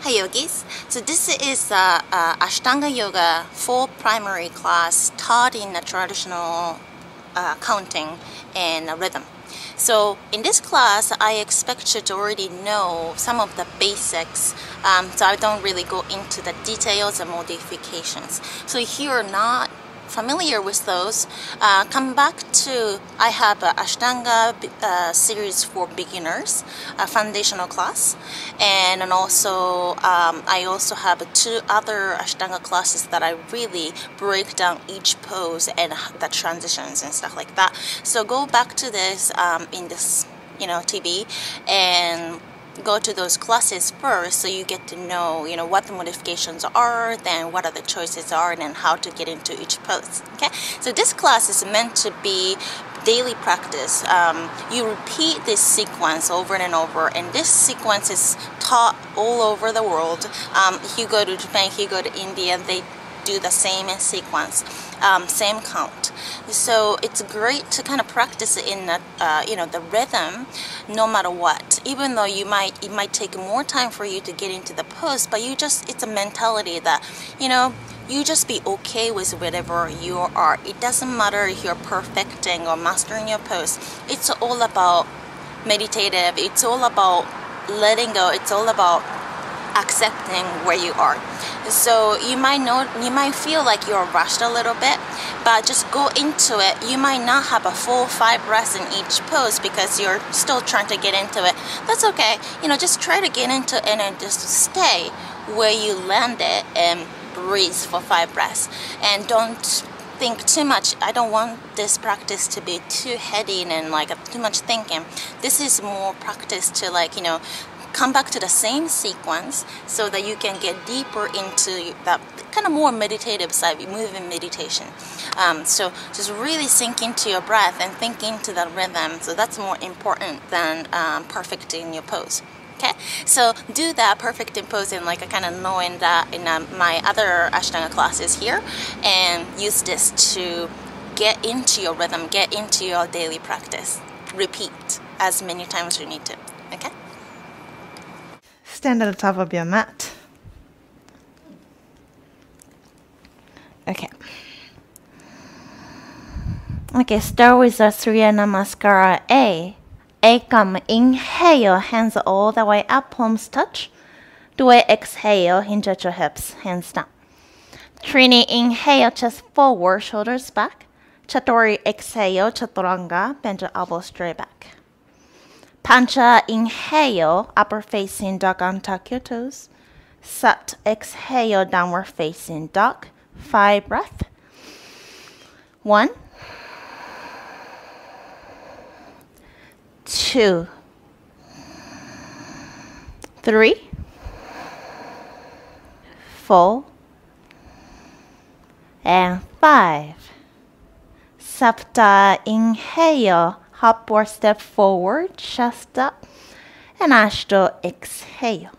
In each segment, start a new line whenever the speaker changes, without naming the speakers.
Hi yogis. So this is Ashtanga Yoga full primary class taught in a traditional counting and rhythm. So in this class, I expect you to already know some of the basics. So I don't really go into the details and modifications. So if you're not familiar with those, come back to, I have a Ashtanga series for beginners, a foundational class, and also I also have two other Ashtanga classes that I really break down each pose and the transitions and stuff like that. So go back to this in this TV and go to those classes first, so you get to know what the modifications are, then what are the choices are, and then how to get into each pose. Okay, so this class is meant to be daily practice. You repeat this sequence over and over, and this sequence is taught all over the world. If you go to Japan, if you go to India, they do the same sequence, same count. So it's great to kind of practice in the rhythm, no matter what. Even though it might take more time for you to get into the pose, but it's a mentality that you just be okay with whatever you are. It doesn't matter if you're perfecting or mastering your pose. It's all about meditative. It's all about letting go. It's all about accepting where you are. So you might feel like you're rushed a little bit, but just go into it. You might not have a full 5 breaths in each pose because you're still trying to get into it. That's okay. Just try to get into it and just stay where you landed and breathe for 5 breaths. And don't think too much. I don't want this practice to be too heady and too much thinking. This is more practice to come back to the same sequence so that you can get deeper into that kind of more meditative side, moving meditation. So just really sink into your breath and think into the rhythm. So that's more important than perfecting your pose. Okay, so do that perfecting pose and kind of knowing that in my other Ashtanga classes here, and use this to get into your rhythm, get into your daily practice. Repeat as many times as you need to. Okay.
Stand at the top of your mat. Okay. Okay, start with the Surya Namaskara A. A, come, inhale, hands all the way up, palms touch. Do a exhale, hinge at your hips, hands down. Trini, inhale, chest forward, shoulders back. Chaturanga, exhale, chaturanga, bend your elbows straight back. Pancha, inhale, upper facing dog, untuck your toes. Sat, exhale, downward facing dog. 5 breath. 1, 2, 3, 4, and 5. Sapta, inhale, hop or step forward, chest up, and Ashto, exhale.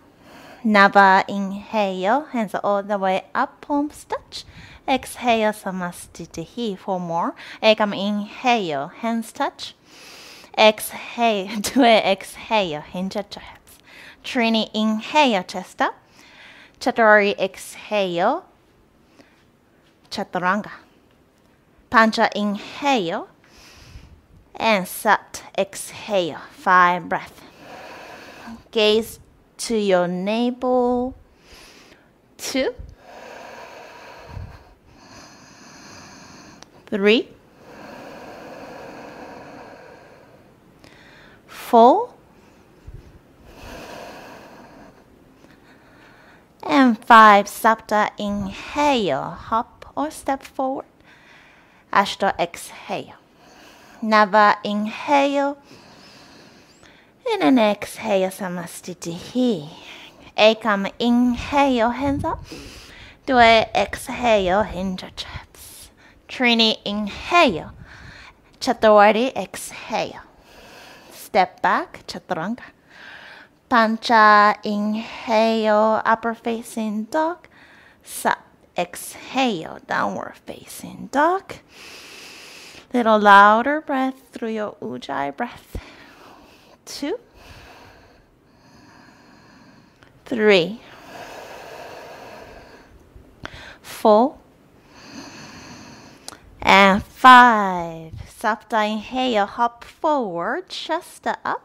Nava, inhale, hands all the way up, palms touch. Exhale, Samastitihi. 4 more. Ekam, inhale, hands touch. Exhale, do it, exhale, hinge at your hips. Trini, inhale, chest up. Chaturanga, exhale, chaturanga. Pancha, inhale. And Sat, exhale, 5 breath. Gaze to your navel. 2, 3, 4, and 5. Sapta, inhale, hop or step forward. Ashta, exhale. Nava, inhale, and then exhale, Samastitihi. Ekam, inhale, hands up. Do a exhale, hinge at hips. Trini, inhale. Chaturanga, exhale. Step back, chaturanga. Pancha, inhale, upper facing dog. Sat, exhale, downward facing dog. Little louder breath through your ujjayi breath. 2, 3, 4, and 5. Sapta, inhale, hop forward, chest up.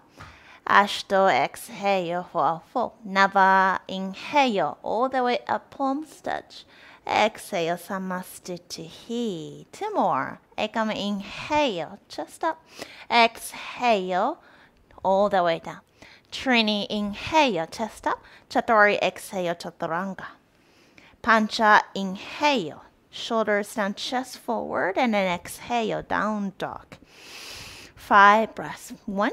Ashto, exhale for 4. Nava, inhale, all the way up, palms touch. Exhale, samastitihi. 2 more. Ekam, inhale, chest up. Exhale, all the way down. Trini, inhale, chest up. Chaturanga, exhale, chaturanga. Pancha, inhale, shoulders down, chest forward, and then exhale, down dog. 5 breaths. 1,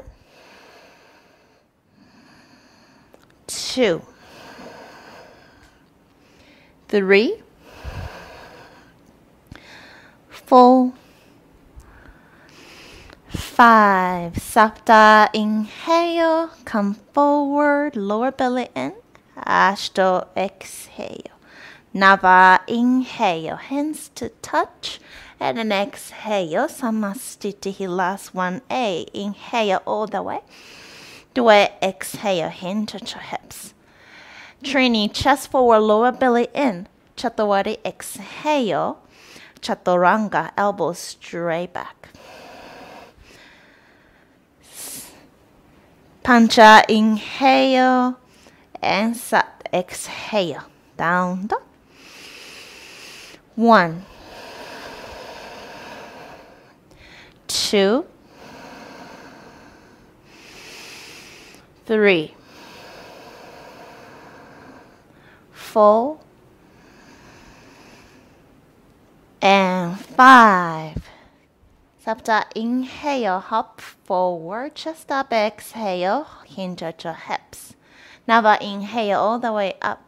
2, 3, 4, 5. Sapta, inhale, come forward, lower belly in. Ashto, exhale. Nava, inhale, hands to touch. And then exhale, samastitihi, last one, A. Inhale all the way. Do it, exhale, hinge at your hips. Trini, chest forward, lower belly in. Chaturanga, exhale. Chaturanga, elbows straight back. Pancha, inhale. And sat, exhale. Down dog. 1, 2, 3, 4, and 5. Sapta, inhale, hop forward, chest up, exhale, hinge at your hips. Nava, inhale all the way up.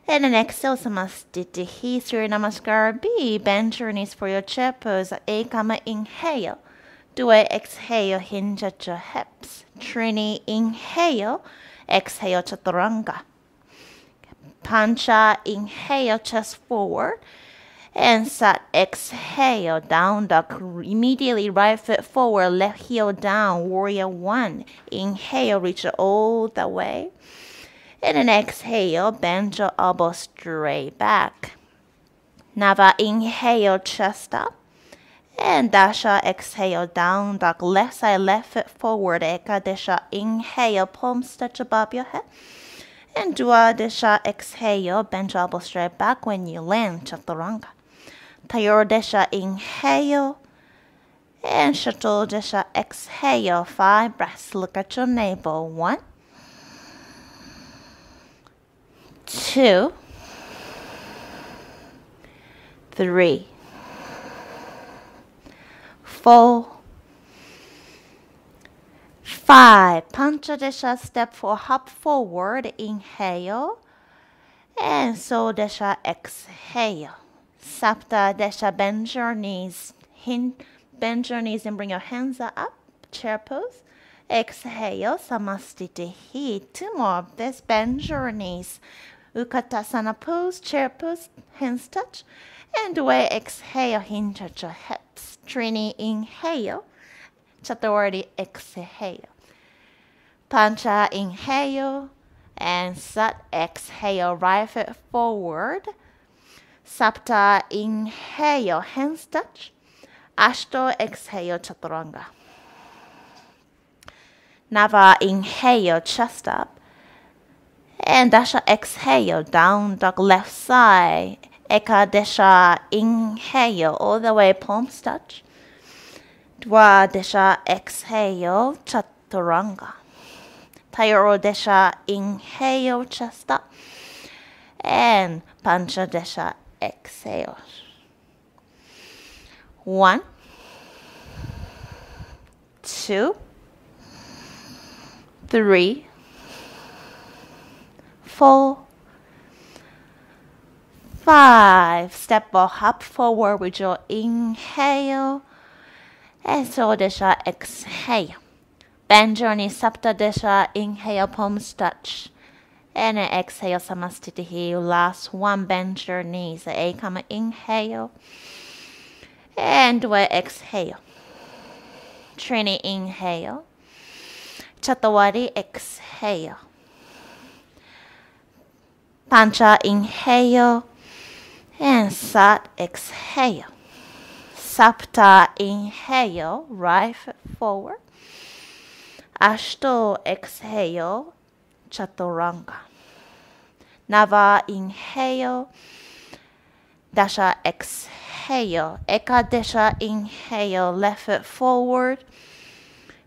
And then exhale, samastitihi, Surya Namaskar B. Bend your knees for your chair pose. A, inhale. Do it, exhale, hinge at your hips. Trini, inhale. Exhale, chaturanga. Pancha, inhale, chest forward. And sat, exhale, down dog. Immediately right foot forward, left heel down, warrior 1. Inhale, reach it all the way. And then exhale, bend your elbow straight back. Nava, inhale, chest up. And Dasha, exhale, down dog. Left side, left foot forward. Ekadesha, inhale, palms touch above your head. And Duadesha, exhale, bend your elbow straight back when you land, chaturanga. Tayorodesha, inhale. And Shatodesha, exhale, 5 breaths. Look at your navel. 1, 2, 3, 4, 5. Panchadesha, step 4, hop forward, inhale. And Sodesha, exhale. Sapta Desha, bend your knees. Bend your knees and bring your hands up, chair pose. Exhale, samastitihi. 2 more of this, bend your knees. Ukatasana pose, chair pose, hands touch. And away, exhale, hinge at your hips. Trini, inhale. Chaturanga, exhale. Pancha, inhale. And Sat, exhale, right foot forward. Sapta, inhale, hands touch. Ashto, exhale, chaturanga. Nava, inhale, chest up. And Dasha, exhale, down dog, left side. Ekadesha, inhale, all the way, palms touch. Dwadesha, exhale, chaturanga. Tayorodesha, inhale, chest up. And Panchadesha, exhale. 1, 2, 3, 4, 5. Step or hop forward with your inhale. And Sodesha, exhale. Bend your knees, Sapta Desha, inhale, palms touch. And then exhale, samastitihi. Last one, bend your knees. Ekama, inhale. And Dwa, exhale. Trini, inhale. Chaturanga, exhale. Pancha, inhale. And Sat, exhale. Sapta, inhale, right foot forward. Ashto, exhale, chaturanga. Nava, inhale. Dasha, exhale. Ekadesha, inhale, left foot forward.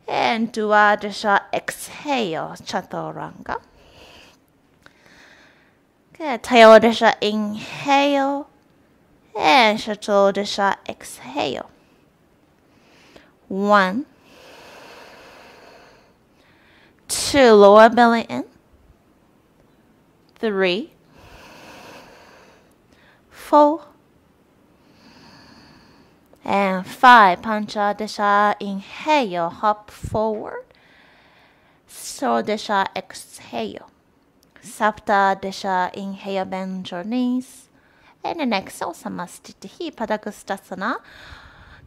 And Duadesha, exhale, chaturanga. Good. Tayodesha, inhale. And Shatodesha, exhale. 1, 2, lower belly in. 3, 4, and 5. Panchadesha, inhale, hop forward. Sodesha, exhale. Saptadesha, inhale, bend your knees. And then exhale, Samastitihi, Padagustasana.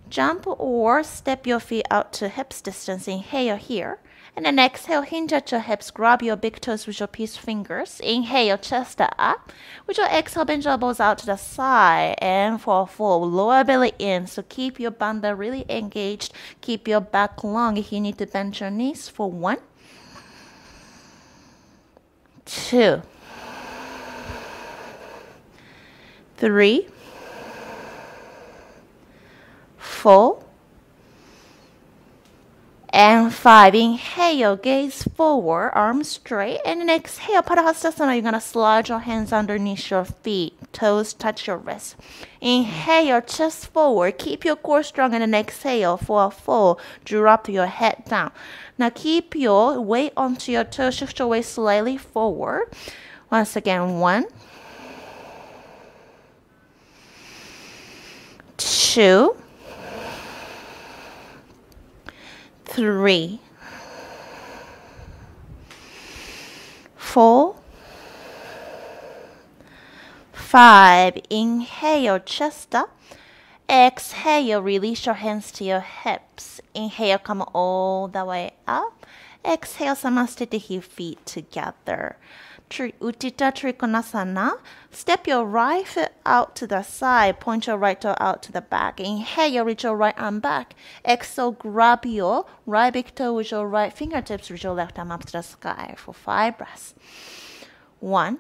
Jump or step your feet out to hips distance. Inhale here. And then exhale, hinge at your hips. Grab your big toes with your peace fingers. Inhale, chest up. With your exhale, bend your elbows out to the side. And for a full, lower belly in. So keep your bandha really engaged. Keep your back long if you need to bend your knees for 1, 2, 3, 4, and 5. Inhale, gaze forward, arms straight. And then exhale, Padahastasana. You're going to slide your hands underneath your feet. Toes touch your wrists. Inhale, chest forward. Keep your core strong. And then exhale for a full. Drop your head down. Now keep your weight onto your toes. Shift your weight slightly forward. Once again, 1, 2, 3, 4, 5. Inhale, chest up. Exhale, release your hands to your hips. Inhale, come all the way up. Exhale, Samastitihi, feet together. Uttita Trikonasana. Step your right foot out to the side. Point your right toe out to the back. Inhale, reach your right arm back. Exhale, grab your right big toe with your right fingertips. Reach your left arm up to the sky for 5 breaths. 1,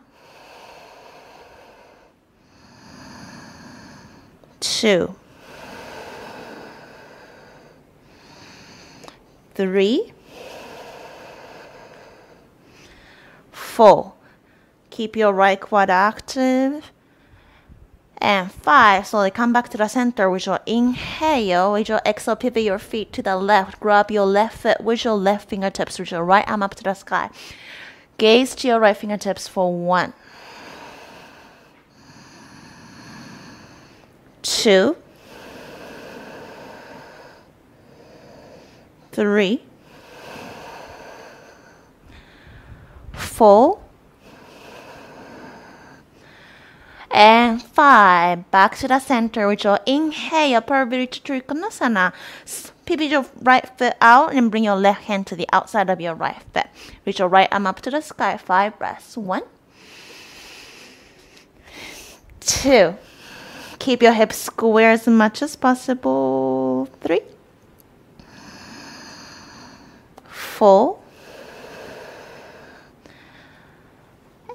2, 3, 4. Keep your right quad active. And 5. Slowly come back to the center with your inhale. With your exhale, pivot your feet to the left. Grab your left foot with your left fingertips. With your right arm up to the sky. Gaze to your right fingertips for 1, 2, 3, 4, and 5. Back to the center with your inhale, Parivrtta Trikonasana. Pivot your right foot out and bring your left hand to the outside of your right foot. Reach your right arm up to the sky. 5 breaths. 1, 2. Keep your hips square as much as possible. 3, 4,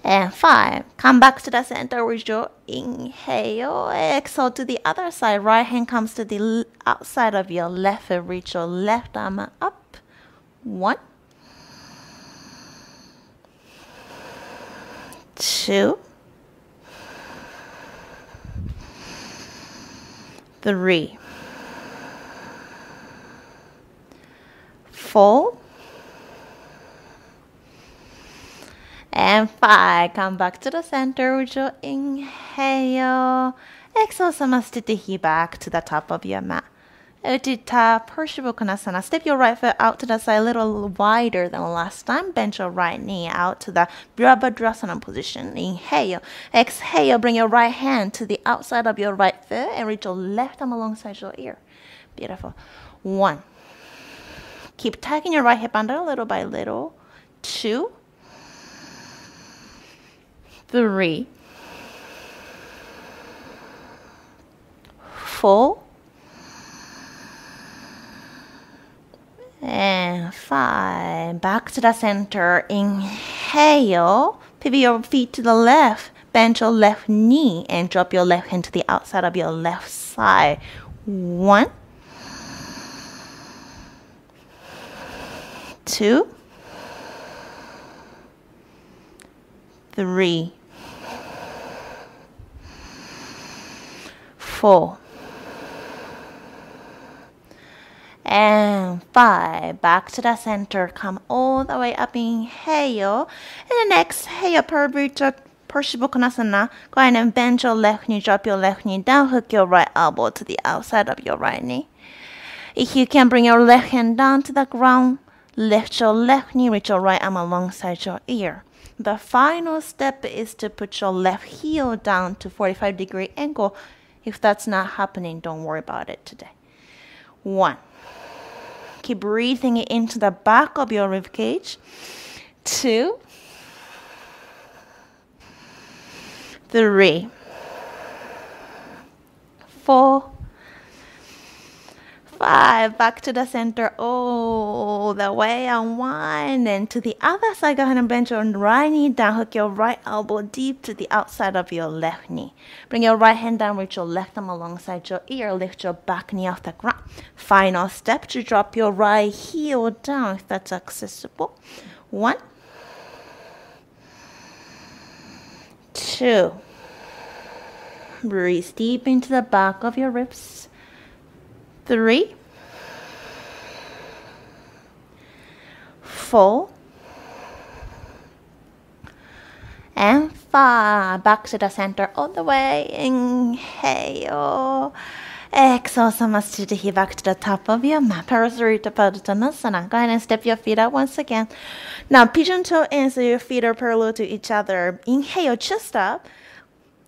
and 5. Come back to the center with your inhale. Exhale to the other side. Right hand comes to the outside of your left foot. Reach your left arm up. 1, 2, 3, 4, and 5. Come back to the center with your inhale. Exhale, Samastitihi, back to the top of your mat. Uttita Parsvottanasana. Step your right foot out to the side a little wider than last time. Bend your right knee out to the Virabhadrasana position. Inhale. Exhale, bring your right hand to the outside of your right foot and reach your left arm alongside your ear. Beautiful. 1. Keep tucking your right hip under little by little. 2, 3, 4, and 5. Back to the center. Inhale. Pivot your feet to the left. Bend your left knee and drop your left hand to the outside of your left side. 1, 2, 3, 4, and 5. Back to the center. Come all the way up. Inhale. And then exhale. Parsvottanasana. Go ahead and bend your left knee. Drop your left knee down. Hook your right elbow to the outside of your right knee. If you can bring your left hand down to the ground, lift your left knee. Reach your right arm alongside your ear. The final step is to put your left heel down to 45-degree angle. If that's not happening, don't worry about it today. 1. Keep breathing it into the back of your rib cage. 2, 3, 4, 5. Back to the center all the way. Unwind. And to the other side, go ahead and bend your right knee down. Hook your right elbow deep to the outside of your left knee. Bring your right hand down. Reach your left arm alongside your ear. Lift your back knee off the ground. Final step to drop your right heel down if that's accessible. 1, 2. Breathe deep into the back of your ribs. 3, 4, and 5. Back to the center all the way. Inhale. Exhale. Samasthiti. Back to the top of your mat. Parasarita Paduttanasana. Go ahead and step your feet out once again. Now pigeon toe in, so your feet are parallel to each other. Inhale, chest up.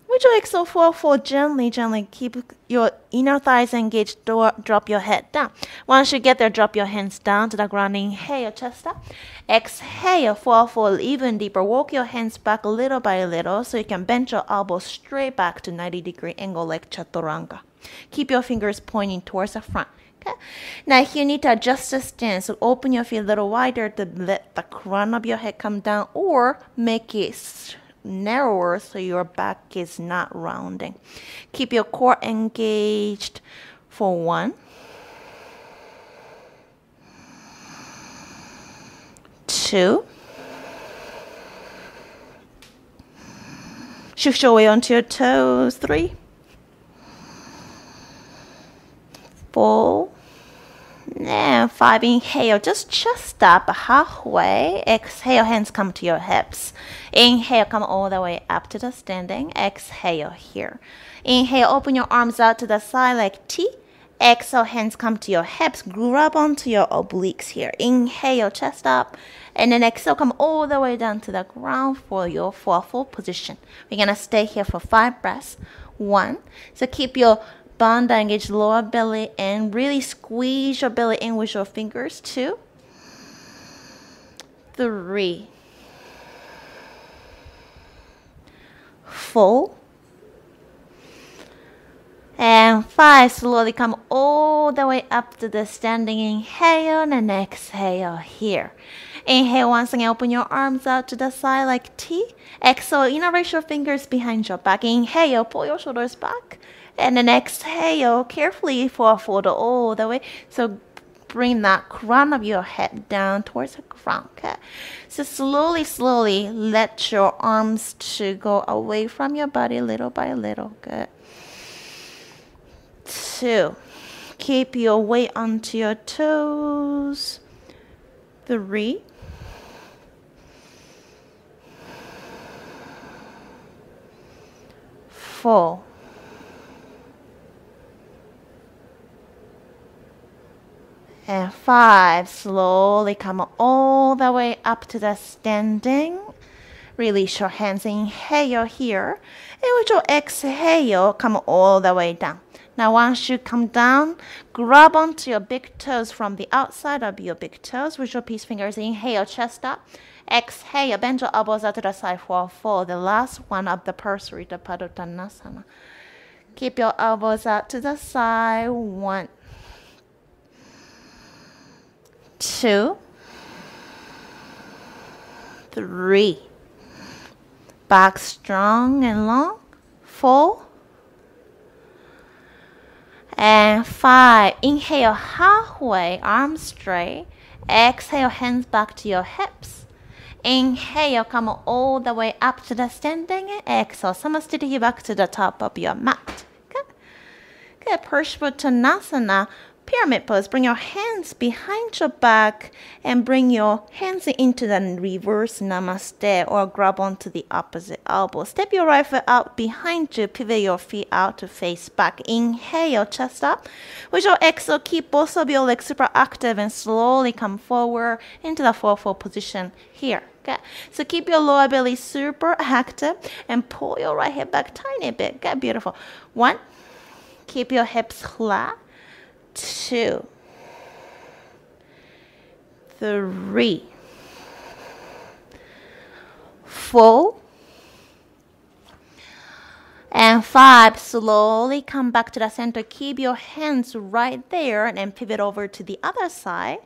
With your exhale, fold gently. Keep your inner thighs engaged. Drop your head down. Once you get there, drop your hands down to the ground. Inhale, chest up. Exhale, fold even deeper. Walk your hands back little by little so you can bend your elbows straight back to 90-degree angle like chaturanga. Keep your fingers pointing towards the front. Okay. Now, if you need to adjust the stance, so open your feet a little wider to let the crown of your head come down, or make it narrower so your back is not rounding. Keep your core engaged for 1, 2. Shift your way onto your toes. 3, 4, and 5. Inhale, just chest up halfway. Exhale, hands come to your hips. Inhale, come all the way up to the standing. Exhale here. Inhale, open your arms out to the side like T. Exhale, hands come to your hips. Grab onto your obliques here. Inhale, chest up. And then exhale, come all the way down to the ground for your fold position. We're going to stay here for 5 breaths. 1. So keep your band engage lower belly and really squeeze your belly in with your fingers. 2, 3, 4, and 5. Slowly come all the way up to the standing. Inhale and exhale here. Inhale once again, open your arms out to the side like T. Exhale, interlace your fingers behind your back. Inhale, pull your shoulders back. And then exhale, carefully fold all the way. So bring that crown of your head down towards the ground. Okay. So slowly let your arms to go away from your body little by little. Good. 2. Keep your weight onto your toes. 3. 4. And 5. Slowly come all the way up to the standing. Release your hands. Inhale here. And with your exhale, come all the way down. Now once you come down, grab onto your big toes from the outside of your big toes with your peace fingers. Inhale, chest up. Exhale, bend your elbows out to the side for a fold. The last one of the Parsvarita Padottanasana. Keep your elbows out to the side. 1, 2, 3. Back strong and long. 4 and 5. Inhale halfway, arms straight. Exhale, hands back to your hips. Inhale, come all the way up to the standing. Exhale, Samasthiti back to the top of your mat. Good. Good. Parshvottanasana, pyramid pose. Bring your hands behind your back and bring your hands into the reverse namaste or grab onto the opposite elbow. Step your right foot out behind you. Pivot your feet out to face back. Inhale, chest up. With your exhale, keep both of your legs super active and slowly come forward into the 4-4 position here. Good. So keep your lower belly super active and pull your right hip back tiny bit. Good. Beautiful. 1. Keep your hips flat. 2, 3, 4, and 5. Slowly come back to the center. Keep your hands right there and pivot over to the other side.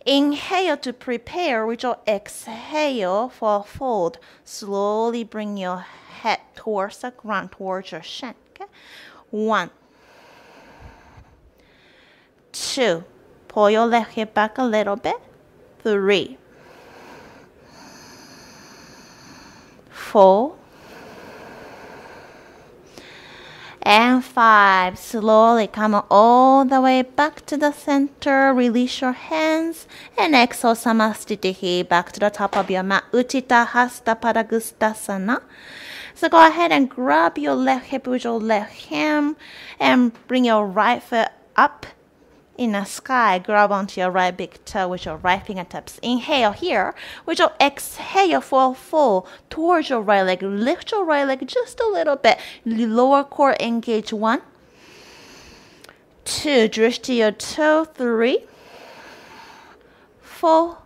Inhale to prepare with your exhale for a fold. Slowly bring your head towards the ground, towards your shin. Okay? 1, 2. Pull your left hip back a little bit. 3, 4, and 5. Slowly come all the way back to the center. Release your hands and exhale, Samasthiti back to the top of your mat. Utthita Hasta Padangusthasana. So go ahead and grab your left hip with your left hand and bring your right foot up in the sky. Grab onto your right big toe with your right fingertips. Inhale here. With your exhale, fall towards your right leg. Lift your right leg just a little bit. Lower core engage. 1, 2. Drift to your toe. 3, 4,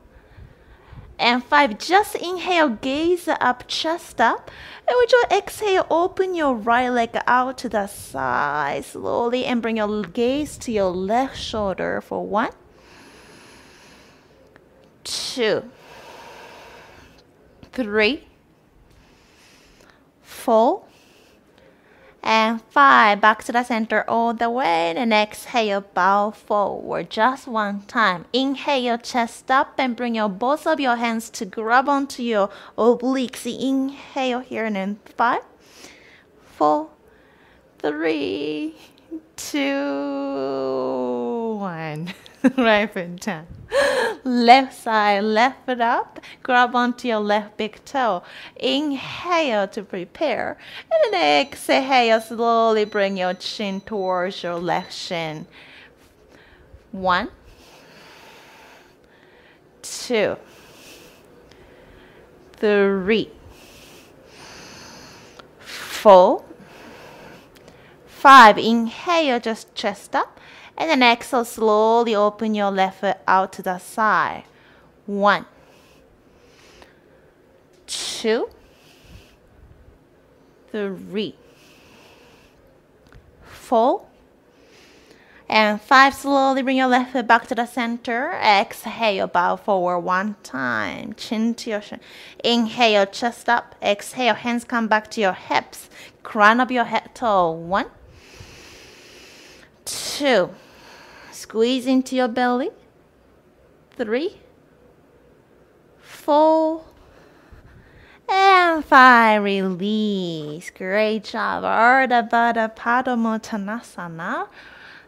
and 5. Just inhale, gaze up, chest up. And with your exhale, open your right leg out to the side slowly and bring your gaze to your left shoulder for 1, 2, 3, 4, and 5. Back to the center all the way. And exhale, bow forward. Just one time. Inhale, chest up and bring your both of your hands to grab onto your obliques. Inhale here and then 5, 4, 3, 2, 1. Right foot down. Left side, left foot up. Grab onto your left big toe. Inhale to prepare. And then exhale, slowly bring your chin towards your left shin. 1, 2, 3, 4, 5. Inhale, just chest up. And then exhale, slowly open your left foot out to the side. 1, 2, 3, 4, and 5. Slowly bring your left foot back to the center. Exhale, bow forward one time. Chin to your shin. Inhale, chest up. Exhale, hands come back to your hips. Crown of your head toe. 1, 2. Squeeze into your belly. 3, 4, and 5. Release. Great job. Ardha Baddha Padangusthasana.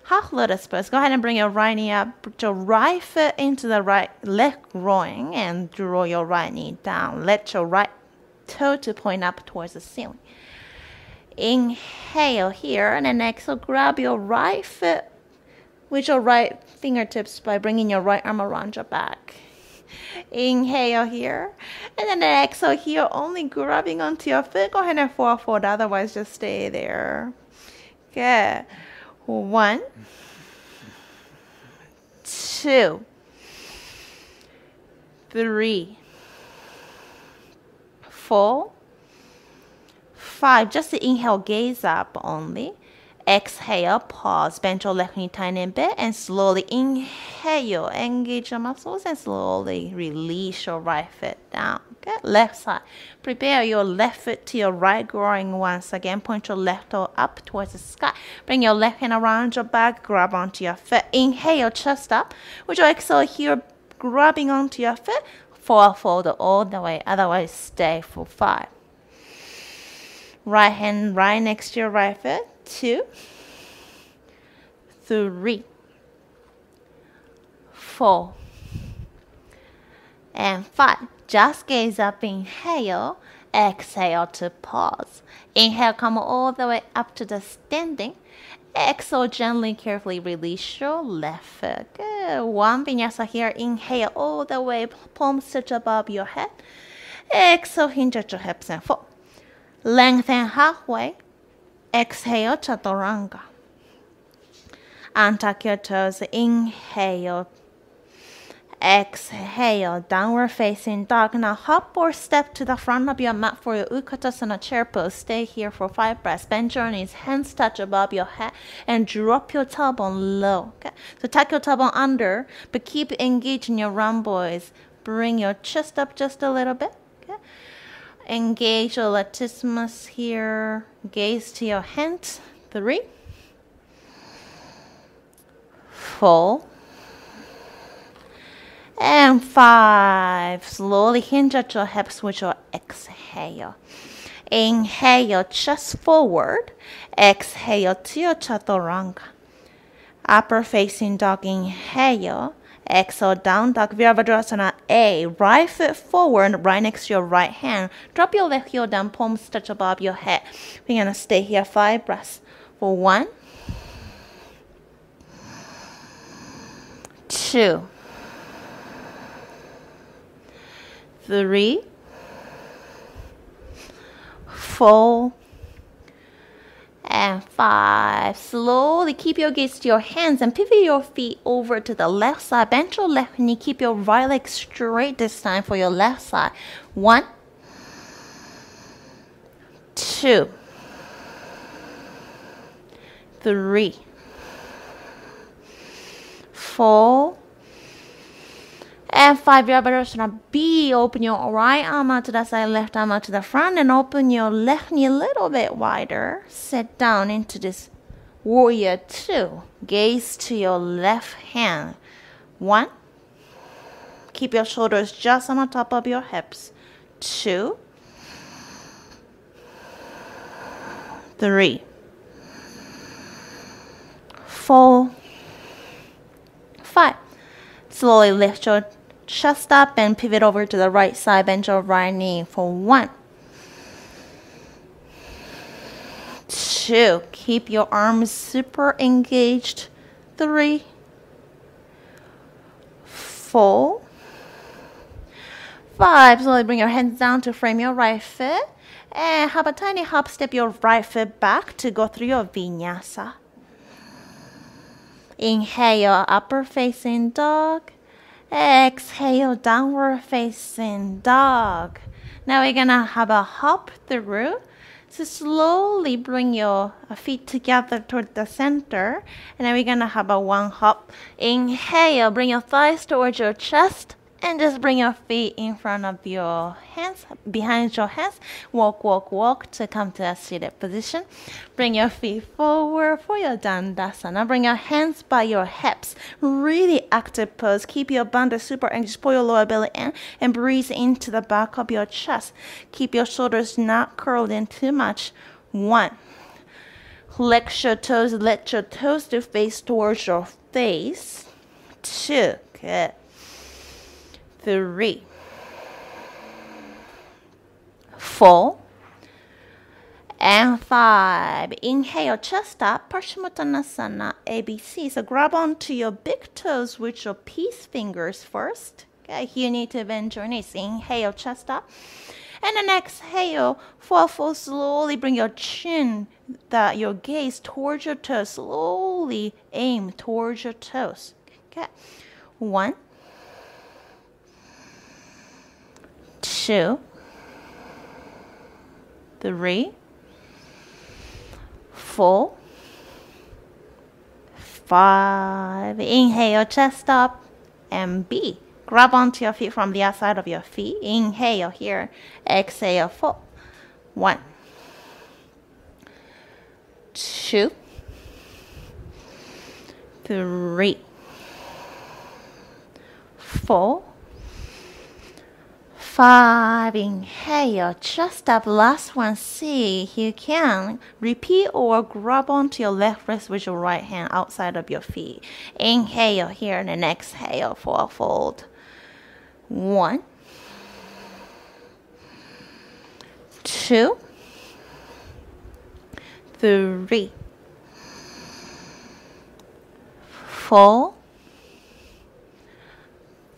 Half lotus pose. Go ahead and bring your right knee up. Put your right foot into the right left groin and draw your right knee down. Let your right toe to point up towards the ceiling. Inhale here and then exhale. Grab your right foot with your right fingertips by bringing your right arm around your back. Inhale here. And then exhale here, only grabbing onto your foot. Go ahead and fall forward, otherwise just stay there. Good. 1, 2, 3, 4, 5. Just inhale, gaze up only. Exhale, pause, bend your left knee tiny bit, and slowly inhale, engage your muscles, and slowly release your right foot down. Okay, left side. Prepare your left foot to your right groin once again. Point your left toe up towards the sky. Bring your left hand around your back, grab onto your foot. Inhale, chest up. With your exhale here, grabbing onto your foot, forward all the way. Otherwise, stay for 5. Right hand right next to your right foot. 2, 3, 4, and 5. Just gaze up, inhale, exhale to pause. Inhale, come all the way up to the standing. Exhale, gently, carefully release your left foot. Good. 1 vinyasa here. Inhale all the way, palms touch above your head. Exhale, hinge at your hips and fall. Lengthen halfway. Exhale, chaturanga. Untuck your toes. Inhale. Exhale, downward facing dog. Now hop or step to the front of your mat for your Utkatasana chair pose. Stay here for 5 breaths. Bend your knees, hands touch above your head, and drop your tailbone low. Okay? So tuck your tailbone under, but keep engaging your rhomboids. Bring your chest up just a little bit. Okay? Engage your latissimus here. Gaze to your hands. 3, 4, and 5. Slowly hinge at your hips with your exhale. Inhale, chest forward. Exhale to your chaturanga. Upper facing dog, inhale. Exhale, down dog, Virabhadrasana A. Right foot forward, right next to your right hand. Drop your left heel down, palms touch above your head. We're going to stay here 5 breaths. For 1, 2, 3, 4, and 5. Slowly keep your gaze to your hands and pivot your feet over to the left side. Bend your left knee. Keep your right leg straight this time for your left side. 1, 2, 3, 4, and 5. Virabhadrasana B. Open your right arm out to the side, left arm out to the front, and open your left knee a little bit wider. Sit down into this warrior 2. Gaze to your left hand. 1. Keep your shoulders just on the top of your hips. 2, 3, 4, 5. Slowly lift your chest up and pivot over to the right side. Bend your right knee for 1, 2. Keep your arms super engaged. 3, 4, 5. Slowly bring your hands down to frame your right foot. And have a tiny hop, step your right foot back to go through your vinyasa. Inhale, upper facing dog. Exhale, downward facing dog. Now we're gonna have a hop through. So slowly bring your feet together toward the center. And then we're gonna have a 1 hop. Inhale, bring your thighs towards your chest. And just bring your feet in front of your hands, behind your hands. Walk, walk, walk to come to a seated position. Bring your feet forward for your Dandasana. Bring your hands by your hips. Really active pose. Keep your bandha super engaged. Pull your lower belly in and breathe into the back of your chest. Keep your shoulders not curled in too much. 1. Flex your toes. Let your toes to face towards your face. 2. Good. 3, 4, and 5. Inhale, chest up, Paschimottanasana, ABC. So grab onto your big toes with your peace fingers first. Okay, here you need to bend your knees. Inhale, chest up. And then exhale, fall, slowly bring your chin, your gaze towards your toes. Slowly aim towards your toes. Okay, 1, 2, 3, 4, 5. Inhale, chest up. And B. Grab onto your feet from the outside of your feet. Inhale here. Exhale, 4. 1, 2, 3, 4, 5. Inhale, chest up. Last one. See if you can. Repeat or grab onto your left wrist with your right hand outside of your feet. Inhale here and then exhale for a fold. 1, 2, 3, 4,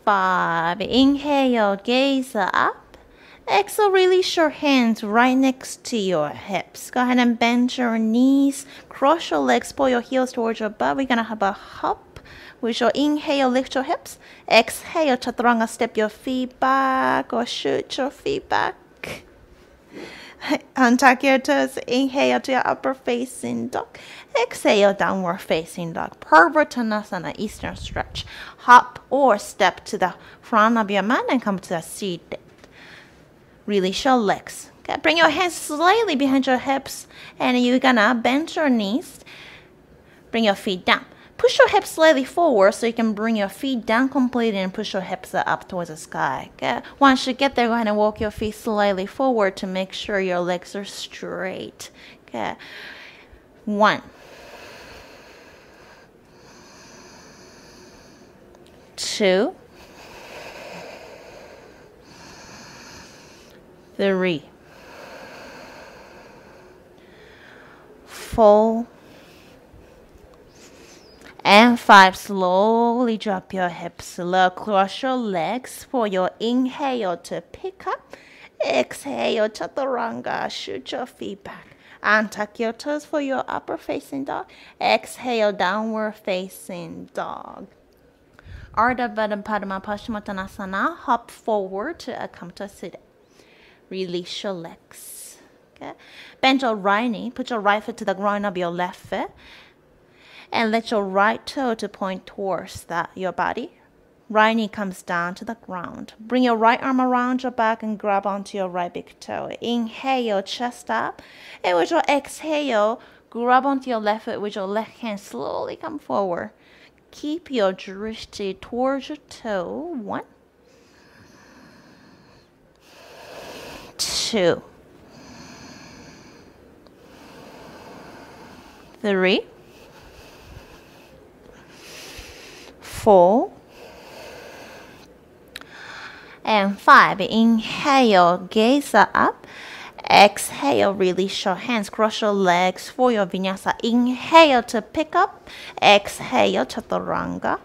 5. Inhale, gaze up. Exhale, release your hands right next to your hips. Go ahead and bend your knees. Cross your legs, pull your heels towards your butt. We're going to have a hop. With your inhale, lift your hips. Exhale, chaturanga, step your feet back or shoot your feet back. Untuck your toes. Inhale to your upper facing dog. Exhale, downward facing dog. Purvottanasana, eastern stretch. Hop or step to the front of your mat and come to a seat. Release your legs. Okay, bring your hands slightly behind your hips and you're gonna bend your knees. Bring your feet down. Push your hips slightly forward so you can bring your feet down completely and push your hips up towards the sky. Okay? Once you get there, go ahead and walk your feet slightly forward to make sure your legs are straight. Okay. 1, 2, 3, 4, and 5. Slowly drop your hips low. Cross your legs for your inhale to pick up. Exhale, chaturanga. Shoot your feet back. Untuck your toes for your upper facing dog. Exhale, downward facing dog. Ardha Padma Paschimottanasana. Hop forward to come to a sit. Release your legs. Okay. Bend your right knee. Put your right foot to the groin of your left foot. And let your right toe to point towards your body. Right knee comes down to the ground. Bring your right arm around your back and grab onto your right big toe. Inhale, chest up. And with your exhale, grab onto your left foot with your left hand. Slowly come forward. Keep your drishti towards your toe. 1, 2, 3, 4, and 5. Inhale, gaze up. Exhale, release your hands. Cross your legs for your vinyasa. Inhale to pick up. Exhale, chaturanga.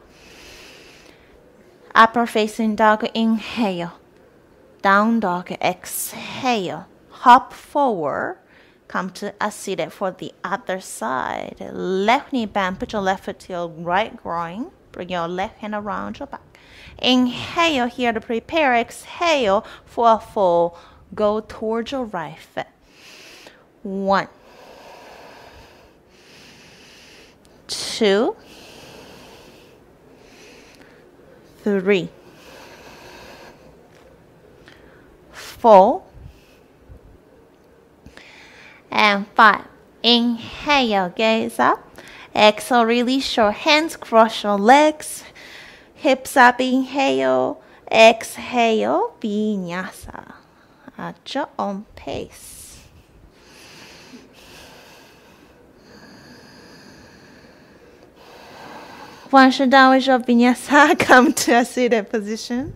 Upper facing dog. Inhale. Down dog. Exhale. Hop forward. Come to a seated for the other side. Left knee bend. Put your left foot to your right groin. Bring your left hand around your back. Inhale here to prepare. Exhale for a full. Go towards your right foot. 1, 2, 3, 4, and 5. Inhale, gaze up. Exhale, release your hands, cross your legs, hips up. Inhale, exhale, vinyasa. At your own pace. Once you're done with your vinyasa, come to a seated position.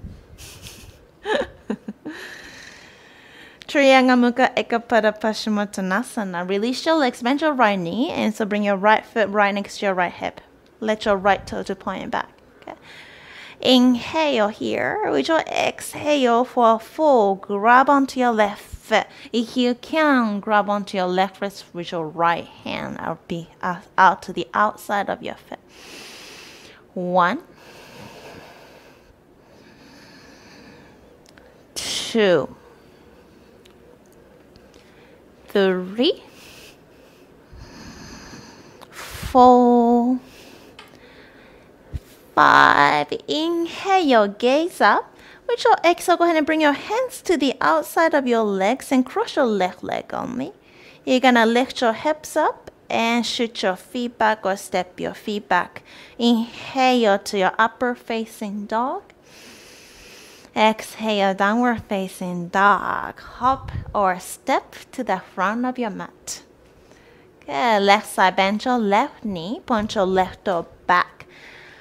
Trianga Mukha Ekapada Paschimottanasana. Release your legs, bend your right knee, and so bring your right foot right next to your right hip. Let your right toe to point back. Okay. Inhale here. With your exhale for a full, grab onto your left foot. If you can, grab onto your left wrist with your right hand. I'll be out to the outside of your foot. 1, 2, 3, 4, 5. Inhale, gaze up. With your exhale, go ahead and bring your hands to the outside of your legs and cross your left leg only. You're going to lift your hips up and shoot your feet back or step your feet back. Inhale to your upper facing dog. Exhale, downward facing dog. Hop or step to the front of your mat. Good. Left side, bend your left knee, point your left toe back.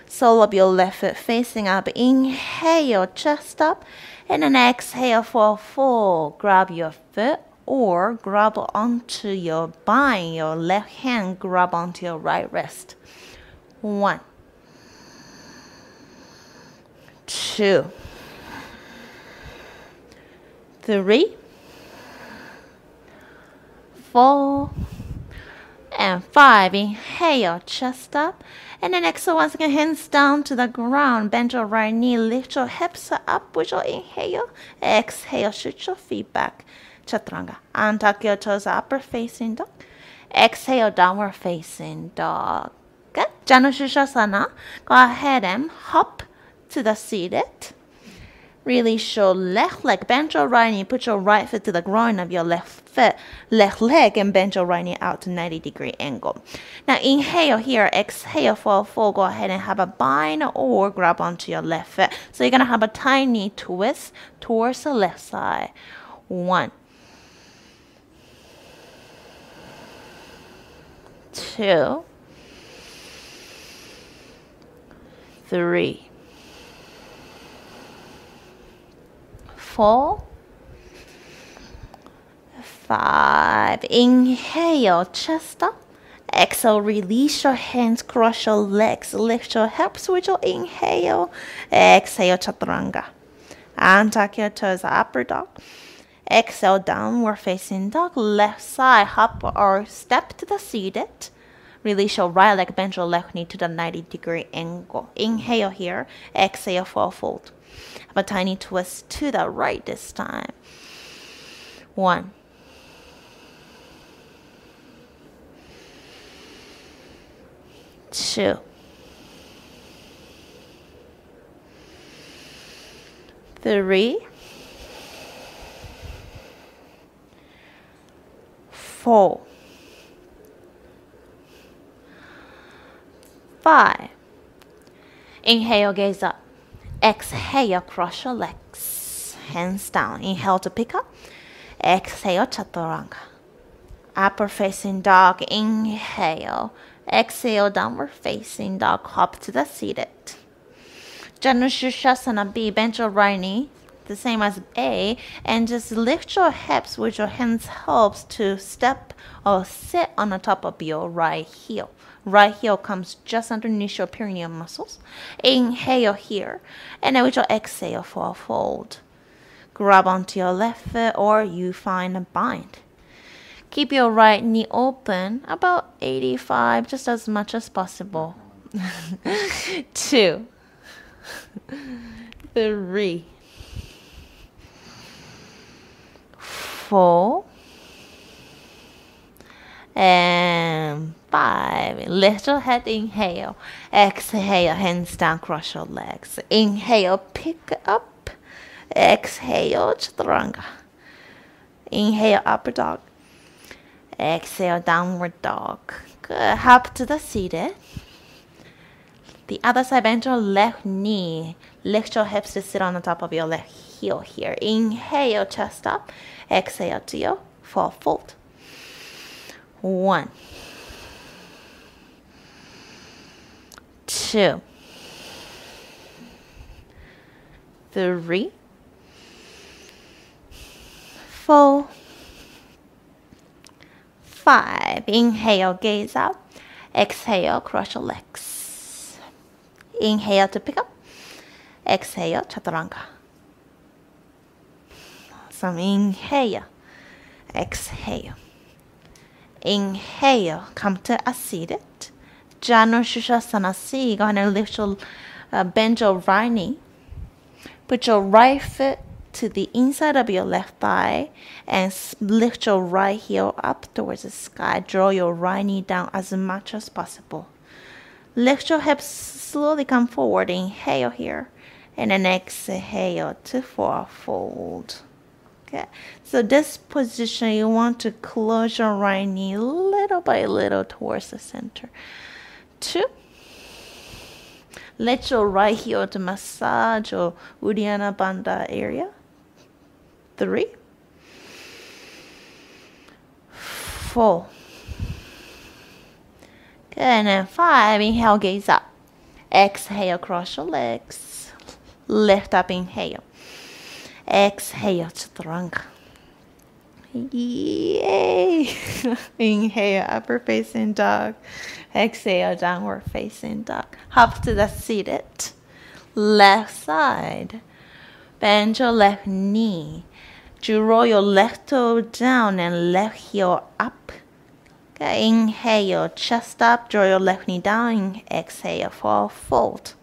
Sole of your left foot facing up. Inhale, chest up. And then exhale for full. Grab your foot or grab onto your bind. Your left hand grab onto your right wrist. 1, 2, 3, 4, and 5. Inhale, chest up. And then exhale once again, hands down to the ground. Bend your right knee, lift your hips up with your inhale. Exhale, shoot your feet back. Chaturanga. Untuck your toes, upper facing dog. Exhale, downward facing dog. Good. Janushirasana. Go ahead and hop to the seated. Release your left leg, bend your right knee, put your right foot to the groin of your left leg, and bend your right knee out to 90-degree angle. Now inhale here, exhale for a full. Go ahead and have a bind or grab onto your left foot. So you're going to have a tiny twist towards the left side. 1, 2, 3, 4, 5. Inhale, chest up. Exhale, release your hands, cross your legs, lift your hips with your inhale. Exhale, chaturanga. Untuck your toes, upper dog. Exhale, downward facing dog. Left side, hop or step to the seated. Release your right leg, bend your left knee to the 90-degree angle. Inhale here. Exhale for a fold. Have a tiny twist to the right this time. 1, 2, 3, 4, 5. Inhale, gaze up. Exhale, cross your legs. Hands down. Inhale to pick up. Exhale, chaturanga. Upper facing dog. Inhale. Exhale, downward facing dog. Hop to the seated. Janushirasana B. Bend your right knee, the same as A, and just lift your hips with your hands helps to step or sit on the top of your right heel. Right heel comes just underneath your perineum muscles. Inhale here, and then with your exhale for a fold. Grab onto your left foot or you find a bind. Keep your right knee open, about 85, just as much as possible. 2, 3, 4, and 5. Lift your head, inhale. Exhale, hands down, cross your legs. Inhale, pick up. Exhale, chaturanga. Inhale, upper dog. Exhale, downward dog. Good. Hop to the seated. The other side, bend your left knee. Lift your hips to sit on the top of your left heel here. Inhale, chest up. Exhale to your full fold. 1, 2, 3, 4, 5. Inhale, gaze out. Exhale, cross your legs. Inhale to pick up. Exhale, chaturanga. Some inhale. Exhale. Inhale, come to a seated. Janushirasana C. Go ahead and lift your, bend your right knee. Put your right foot to the inside of your left thigh and lift your right heel up towards the sky. Draw your right knee down as much as possible. Lift your hips, slowly come forward. Inhale here. And then exhale to forward fold. Okay, so this position, you want to close your right knee little by little towards the center. 2. Let your right heel to massage your Uddiyana Bandha area. 3. 4. Okay, and then 5. Inhale, gaze up. Exhale, cross your legs. Lift up, inhale. Exhale, chaturanga. Yay! Inhale, upper facing dog. Exhale, downward facing dog. Hop to the seated. Left side. Bend your left knee. You roll your left toe down and left heel up. Okay, inhale, chest up. Draw your left knee down. Exhale, forward fold.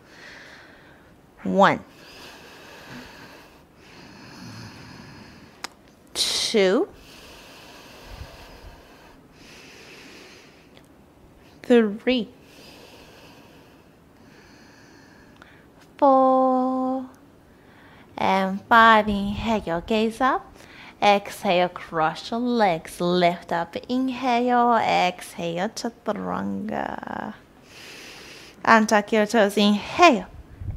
1. 2. 3. 4. And 5. Inhale, gaze up. Exhale, cross your legs. Lift up. Inhale, exhale, chaturanga. Untuck your toes. Inhale.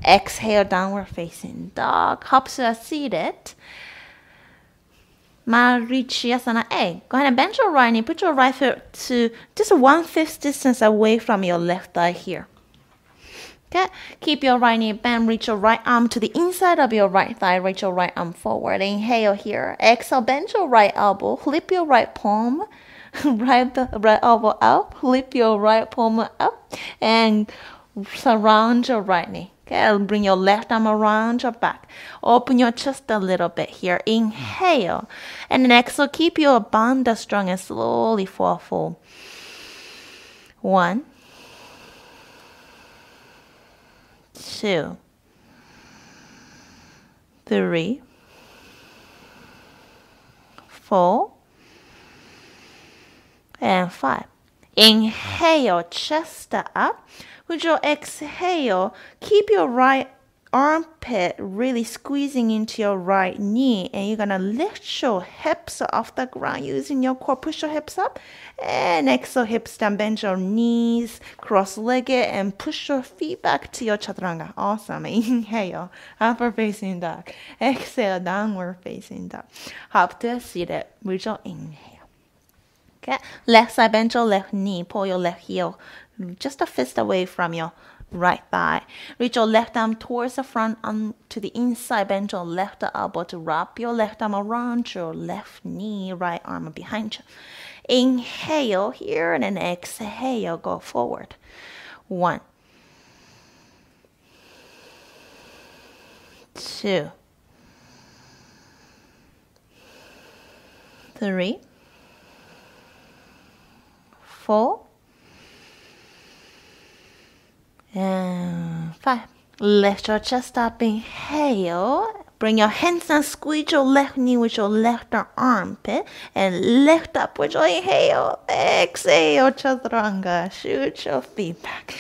Exhale, downward facing dog. Hop to a seated. Marichyasana A. Go ahead and bend your right knee. Put your right foot to just 1/5 distance away from your left thigh here. Okay. Keep your right knee bent. Reach your right arm to the inside of your right thigh. Reach your right arm forward. Inhale here. Exhale. Bend your right elbow. Flip your right palm. Right elbow up. Flip your right palm up. And surround your right knee. Okay, bring your left arm around your back. Open your chest a little bit here. Inhale. And then exhale, keep your bandha strong and slowly forward fold. 1. 2. 3. 4. And 5. Inhale, chest up. With your exhale, keep your right armpit really squeezing into your right knee, and you're gonna lift your hips off the ground using your core. Push your hips up and exhale, hips down. Bend your knees, cross-legged, and push your feet back to your chaturanga. Awesome. Inhale, upper facing dog. Exhale, downward facing dog. Hop to a seated with your inhale. Okay, left side, bend your left knee, pull your left heel just a fist away from your right thigh. Reach your left arm towards the front to the inside. Bend your left elbow to wrap your left arm around your left knee, right arm behind you. Inhale here and then exhale, go forward. 1. 2. 3. 4. And 5. Lift your chest up. Inhale. Bring your hands down. Squeeze your left knee with your left armpit. And lift up with your inhale. Exhale, chaturanga. Shoot your feet back.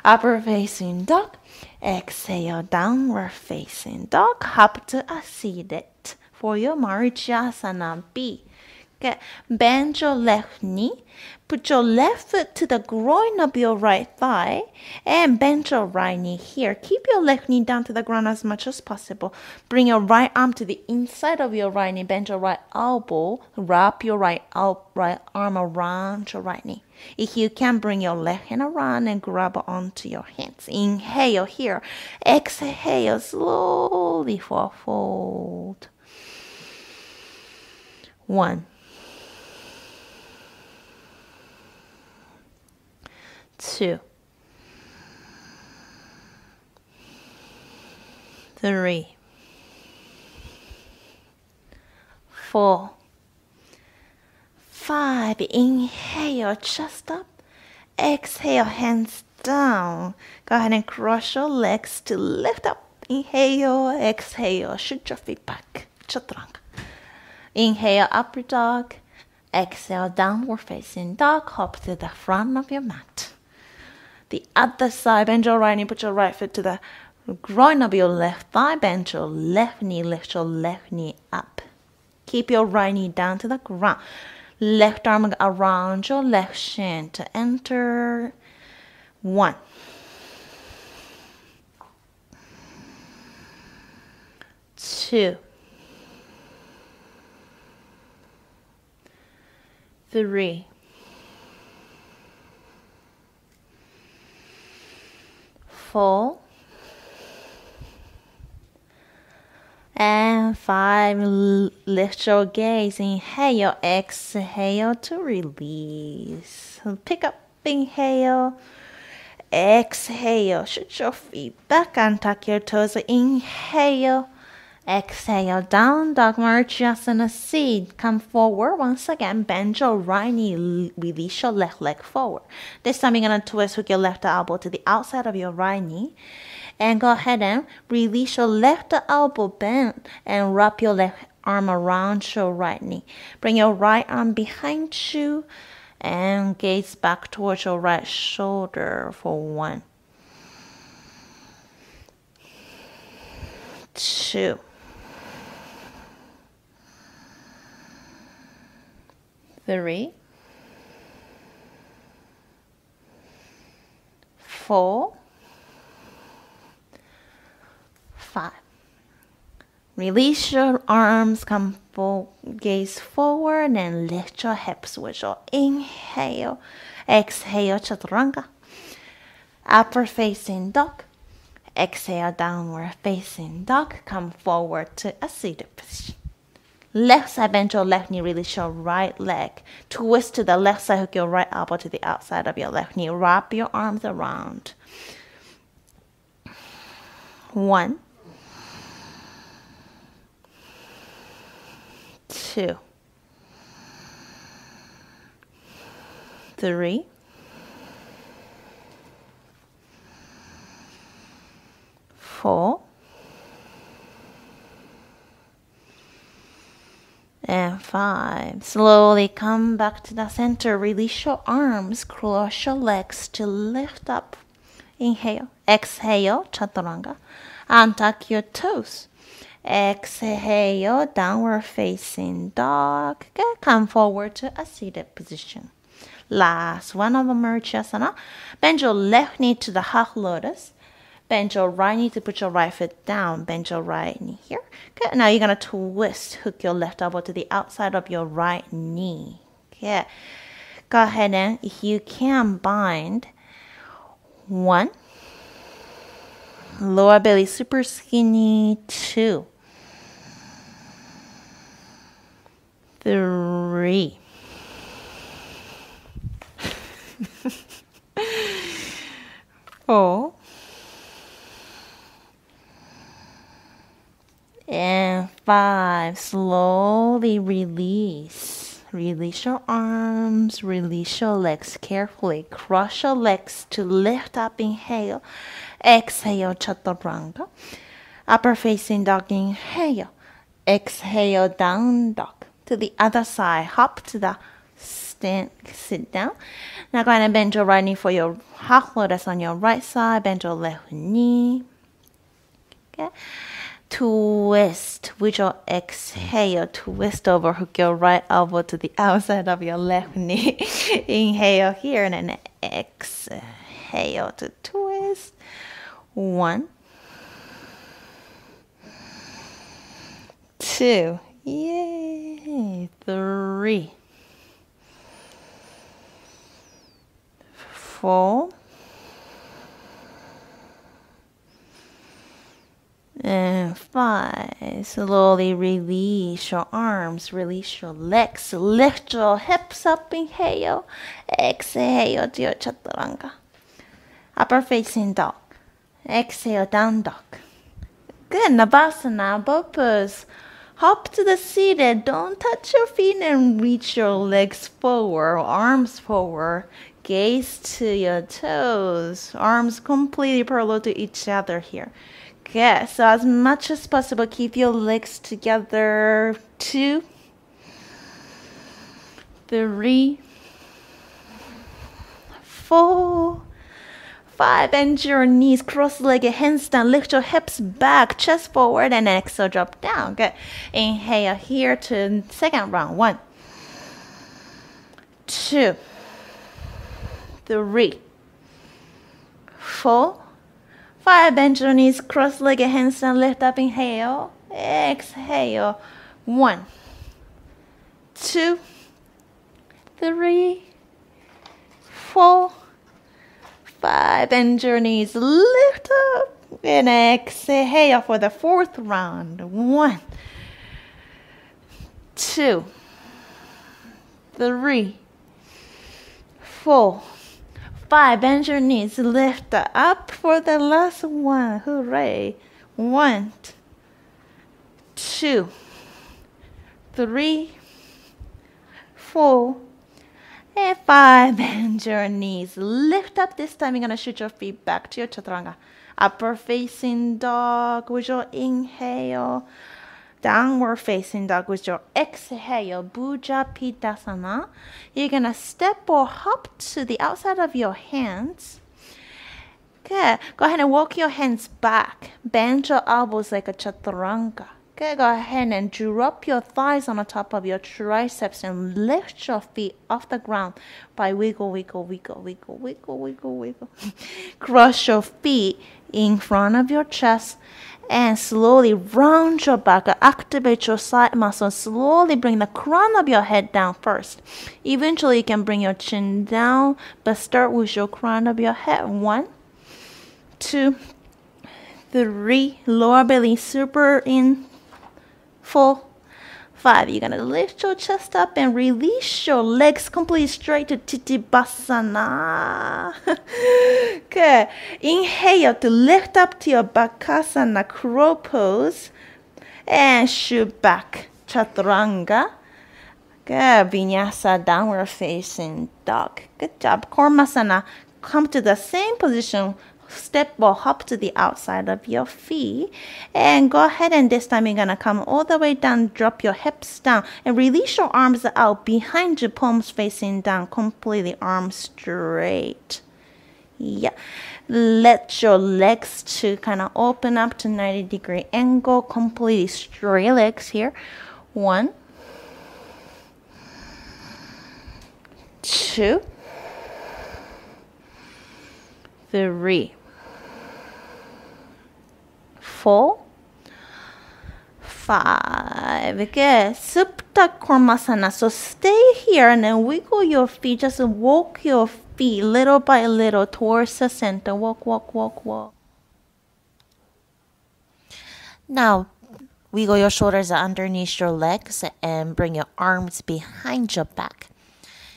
Upper facing dog. Exhale, downward facing dog. Hop to a seated for your Marichyasana B. Okay. Bend your left knee. Put your left foot to the groin of your right thigh and bend your right knee here. Keep your left knee down to the ground as much as possible. Bring your right arm to the inside of your right knee. Bend your right elbow. Wrap your right arm around your right knee. If you can, bring your left hand around and grab onto your hands. Inhale here. Exhale, slowly forward fold. 1. 2. 3. 4. 5. Inhale, chest up. Exhale, hands down. Go ahead and cross your legs to lift up. Inhale, exhale, shoot your feet back. Chaturanga. Inhale, upward dog. Exhale, downward facing dog. Hop to the front of your mat. The other side, bend your right knee, put your right foot to the groin of your left thigh, bend your left knee, lift your left knee up. Keep your right knee down to the ground. Left arm around your left shin to enter. 1, 2, 3, 4, and 5. Lift your gaze. Inhale, exhale to release. Pick up, inhale, exhale. Shoot your feet back and tuck your toes. Inhale, exhale, down dog, Marchasana seat. Come forward once again. Bend your right knee. Release your left leg forward. This time you're going to twist with your left elbow to the outside of your right knee. And go ahead and release your left elbow bend and wrap your left arm around your right knee. Bring your right arm behind you and gaze back towards your right shoulder for 1, 2, 3, 4, 5. Release your arms, come gaze forward and lift your hips with your inhale. Exhale, chaturanga. Upper facing dog. Exhale, downward facing dog. Come forward to a seated position. Left side, bend your left knee, release your right leg. Twist to the left side, hook your right elbow to the outside of your left knee. Wrap your arms around. 1, 2, 3, 4, and 5. Slowly come back to the center. Release your arms, cross your legs to lift up. Inhale, exhale, chaturanga. Untuck your toes. Exhale, downward facing dog. Okay, come forward to a seated position. Last one of Marchasana. Bend your left knee to the half lotus. Bend your right knee to put your right foot down. Bend your right knee here. Okay, now you're going to twist. Hook your left elbow to the outside of your right knee. Okay, go ahead and if you can bind 1, lower belly super skinny, 2, 3, 4, and 5. Slowly release. Release your arms, release your legs carefully. Cross your legs to lift up. Inhale. Exhale, chaturanga. Upper facing dog. Inhale. Exhale, down dog. To the other side. Hop to the stand. Sit down. Now go ahead and bend your right knee for your half lotus on your right side. Bend your left knee. Okay. Twist with your exhale. Twist over. Hook your right elbow to the outside of your left knee. Inhale here and then exhale to twist. 1, 2, yay, 3, 4, and 5. Slowly release your arms, release your legs, lift your hips up. Inhale, exhale to your chaturanga. Upper facing dog. Exhale, down dog. Good, Navasana, both pose. Hop to the seated. Don't touch your feet and reach your legs forward, arms forward. Gaze to your toes. Arms completely parallel to each other here. Good. So as much as possible, keep your legs together. 2, 3, 4, 5, bend your knees, cross-legged, hands down, lift your hips back, chest forward, and exhale, drop down. Good. Inhale here to second round. 1, 2, 3, 4, 5, bend your knees, cross-legged, hands down, lift up, inhale, exhale. 1, 2, 3, 4, 5, bend your knees, lift up, and exhale for the fourth round. 1, 2, 3, 4, 5, bend your knees, lift up for the last one. Hooray. 1, 2, 3, 4, and 5, bend your knees, lift up. This time you're going to shoot your feet back to your chaturanga. Upper facing dog with your inhale. Downward facing dog with your exhale. Bujapidasana. You're going to step or hop to the outside of your hands. Good. Go ahead and walk your hands back. Bend your elbows like a chaturanga. Okay, go ahead and drop your thighs on the top of your triceps and lift your feet off the ground by wiggle, wiggle, wiggle, wiggle, wiggle, wiggle, wiggle. Cross your feet in front of your chest and slowly round your back. Activate your side muscles. Slowly bring the crown of your head down first. Eventually, you can bring your chin down, but start with your crown of your head. 1, 2, 3. Lower belly super in. 4, 5. You're going to lift your chest up and release your legs completely straight to Titibasana. Good. Inhale to lift up to your Bakasana crow pose and shoot back. Chaturanga. Good. Vinyasa, downward facing dog. Good job. Kormasana. Come to the same position. Step or hop to the outside of your feet and go ahead, and this time you're gonna come all the way down, drop your hips down and release your arms out behind you, palms facing down, completely arms straight. Yeah, let your legs to kind of open up to 90-degree angle, completely straight legs here. 1, 2, 3, 4, 5. Good. Supta Kormasana. So stay here and then wiggle your feet. Just walk your feet little by little towards the center. Walk, walk, walk, walk. Now, wiggle your shoulders underneath your legs and bring your arms behind your back.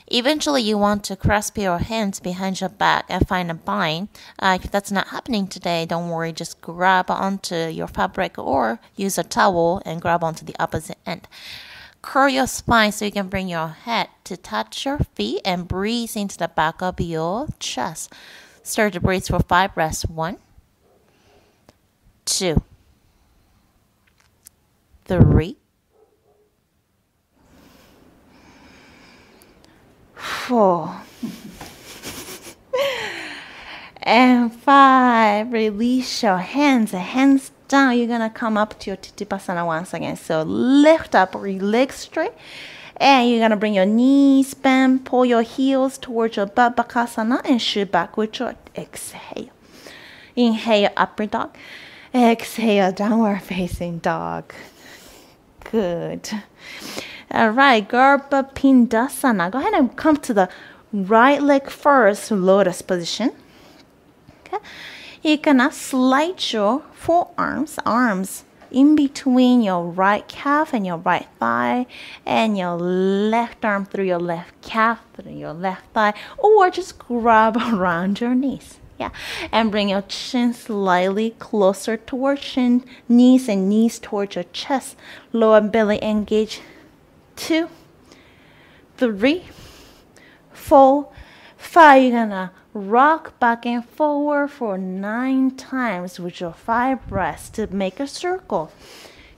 Eventually, you want to clasp your hands behind your back and find a bind. If that's not happening today, don't worry. Just grab onto your fabric or use a towel and grab onto the opposite end. Curl your spine so you can bring your head to touch your feet and breathe into the back of your chest. Start to breathe for 5 breaths. 1, 2, 3, 4, and 5. Release your hands down. You're gonna come up to your Titipasana once again. So lift up your legs straight, and you're gonna bring your knees bend, pull your heels towards your butt, Bakasana, and shoot back with your exhale. Inhale, upward dog. Exhale, downward facing dog. Good. All right, Garbha Pindasana. Go ahead and come to the right leg first, lotus position. Okay. You're gonna slide your forearms, arms in between your right calf and your right thigh, and your left arm through your left calf, through your left thigh, or just grab around your knees. Yeah, and bring your chin slightly closer towards chin, knees and knees towards your chest. Lower belly engage. 2, 3, 4, 5. You're gonna rock back and forward for 9 times with your 5 breaths to make a circle.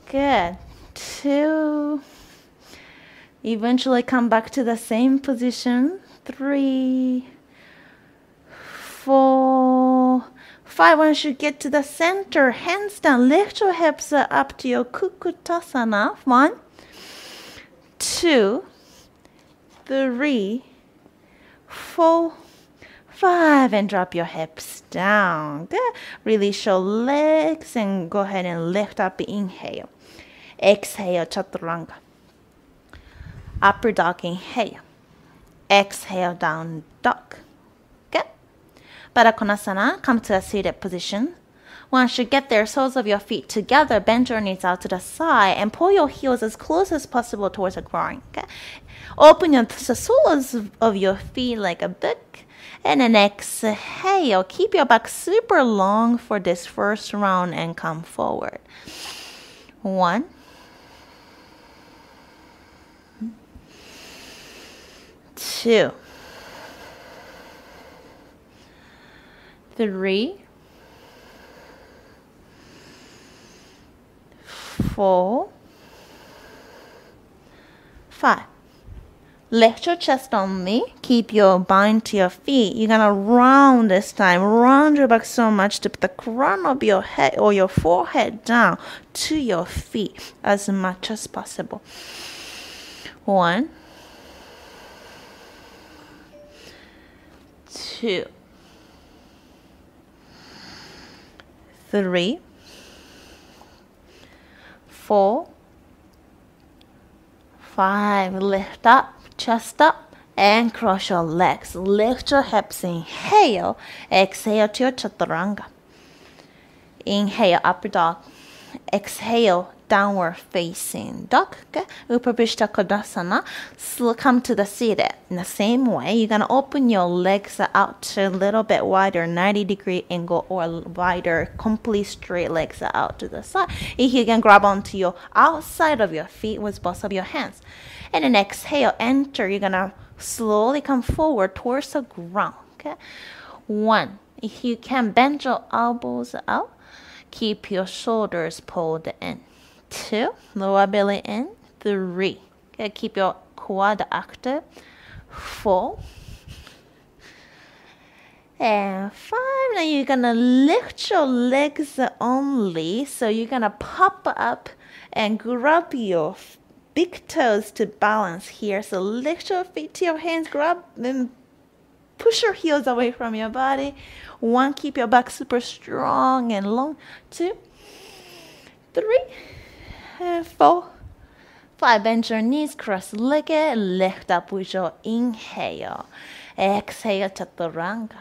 Good. 2. Eventually come back to the same position. 3, 4. 5, once you get to the center, hands down, lift your hips up to your Kukutasana. 1, 2, 3, 4, 5, and drop your hips down. Good. Release your legs and go ahead and lift up. Inhale. Exhale, Chaturanga. Upper dog, inhale. Exhale, down dog. Good. Baddha Konasana, come to a seated position. Once you get there, soles of your feet together, bend your knees out to the side and pull your heels as close as possible towards the groin. Okay? Open the soles of your feet like a book. And then exhale. Keep your back super long for this first round and come forward. 1, 2, 3, 4, 5. Lift your chest only. Keep your bind to your feet. You're going to round this time. Round your back so much to put the crown of your head or your forehead down to your feet as much as possible. 1, 2, 3, 4, 5. Lift up. Chest up and cross your legs. Lift your hips. Inhale. Exhale to your Chaturanga. Inhale, upper dog. Exhale, downward facing dog. Okay. Upavishta Kodasana. Come to the seated. In the same way, you're going to open your legs out to a little bit wider, 90-degree angle or wider, complete straight legs out to the side. If you can grab onto your outside of your feet with both of your hands. And then exhale, enter. You're going to slowly come forward towards the ground. Okay. 1. If you can, bend your elbows out. Keep your shoulders pulled in. 2. Lower belly in. 3. Okay. Keep your quad active. 4. And 5. Now you're going to lift your legs only. So you're going to pop up and grab your big toes to balance here. So lift your feet to your hands, grab and push your heels away from your body. 1, keep your back super strong and long. 2, 3, and 4, 5. Bend your knees, cross-legged, lift up with your inhale. Exhale, Chaturanga.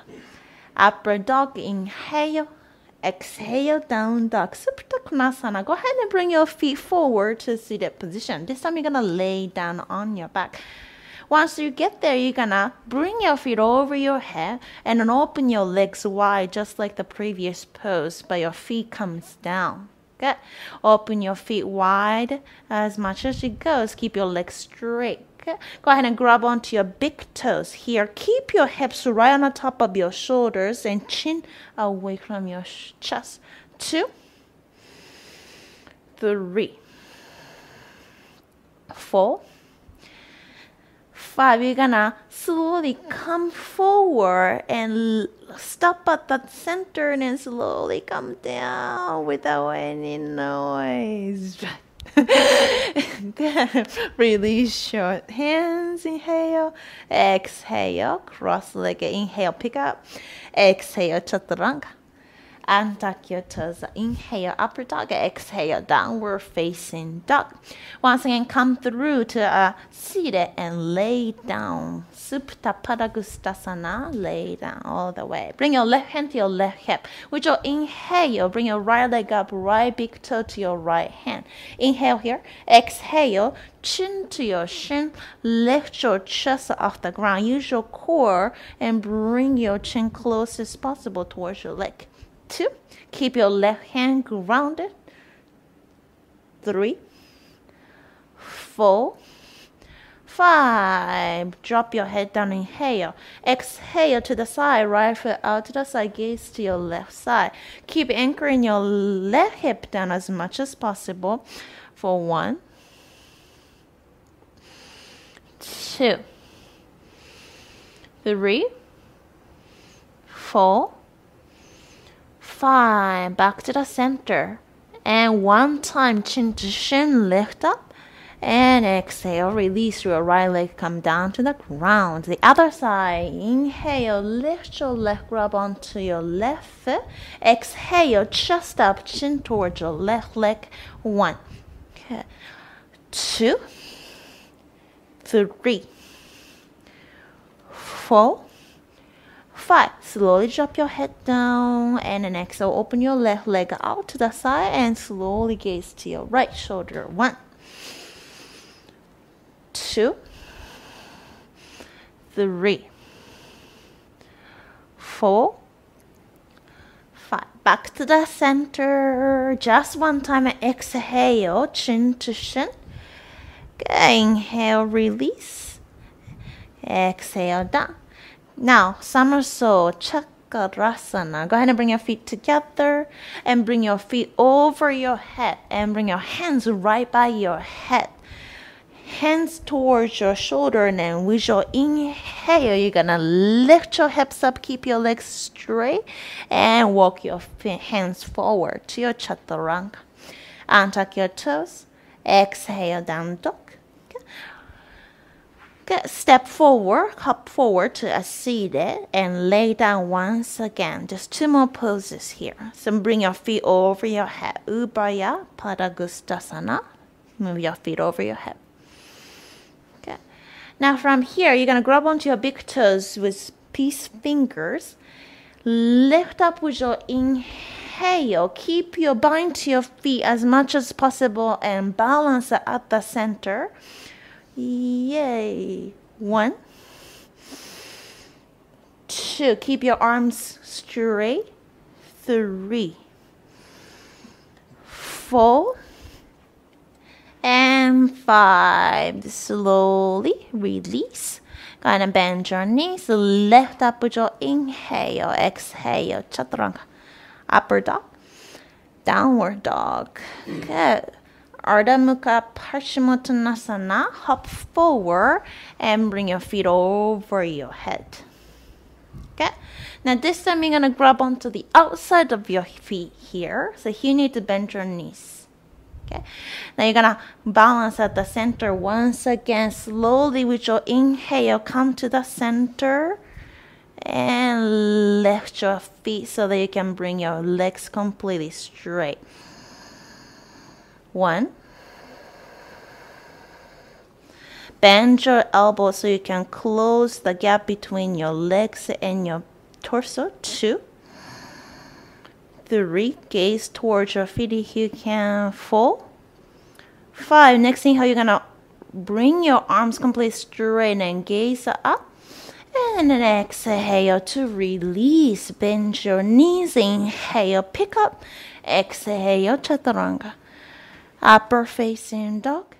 Upper dog, inhale. Exhale, down dog. Supta Konasana. Go ahead and bring your feet forward to seated position. This time you're going to lay down on your back. Once you get there, you're going to bring your feet over your head and then open your legs wide just like the previous pose, but your feet comes down. Good. Open your feet wide as much as it goes. Keep your legs straight. Go ahead and grab onto your big toes here. Keep your hips right on the top of your shoulders and chin away from your chest. 2, 3, 4, 5. You're gonna slowly come forward and stop at the center and then slowly come down without any noise. Good. Release your hands. Inhale. Exhale. Cross-legged. Inhale. Pick up. Exhale. Chaturanga. Untuck your toes. Inhale, upper dog. Exhale, downward facing dog. Once again, come through to a seated and lay down. Supta Padagustasana. Lay down all the way. Bring your left hand to your left hip. With your inhale, bring your right leg up, right big toe to your right hand. Inhale here. Exhale, chin to your shin. Lift your chest off the ground. Use your core and bring your chin close as possible towards your leg. 2. Keep your left hand grounded. 3, 4, 5. Drop your head down. Inhale. Exhale to the side. Right foot out to the side. Gaze to your left side. Keep anchoring your left hip down as much as possible. For 1, 2, 3, 4, 5, back to the center. And one time, chin to shin, lift up. And exhale, release your right leg, come down to the ground. The other side, inhale, lift your left, grab onto your left foot. Exhale, chest up, chin towards your left leg. 1, 2, 3, 4, 5. Slowly drop your head down and then exhale, open your left leg out to the side and slowly gaze to your right shoulder. 1, 2, 3, 4, 5. Back to the center. Just one time. Exhale, chin to shin. Inhale, release. Exhale, down. Now, somersault, chakrasana. Go ahead and bring your feet together and bring your feet over your head and bring your hands right by your head. Hands towards your shoulder, and then with your inhale, you're gonna lift your hips up, keep your legs straight, and walk your hands forward to your chaturanga. Untuck your toes. Exhale, down dog. Okay. Step forward, hop forward to a seated, and lay down once again. Just 2 more poses here. So bring your feet over your head. Ubaya Padagustasana. Move your feet over your head. Now from here, you're going to grab onto your big toes with peace fingers. Lift up with your inhale. Keep your bind to your feet as much as possible and balance it at the center. Yay. 1, 2. Keep your arms straight. 3, 4. And 5. Slowly release. Go ahead and bend your knees. Lift up with your inhale. Exhale. Chaturanga. Upper dog. Downward dog. Good. Ardha Mukha Paschimottanasana. Hop forward and bring your feet over your head. Okay. Now this time you're going to grab onto the outside of your feet here. So here you need to bend your knees. Okay. Now you're gonna balance at the center once again. Slowly with your inhale, come to the center and lift your feet so that you can bring your legs completely straight. 1. Bend your elbows so you can close the gap between your legs and your torso. 2. 3. Gaze towards your feet if you can. 4. 5. Next thing, how you're gonna bring your arms completely straight and gaze up. And then exhale to release. Bend your knees. Inhale, pick up. Exhale, chaturanga. Upper facing dog.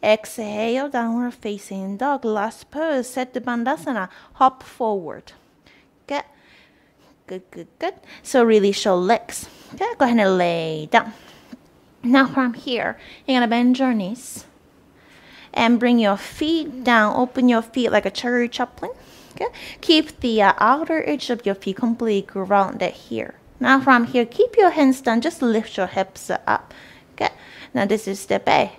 Exhale, downward facing dog. Last pose, Setu Bandhasana. Hop forward. Okay. Good. So release your legs. Okay, go ahead and lay down. Now from here, you're gonna bend your knees and bring your feet down. Open your feet like a cherry chaplin. Okay, keep the outer edge of your feet completely grounded here. Now from here, keep your hands down. Just lift your hips up. Okay. Now this is step A.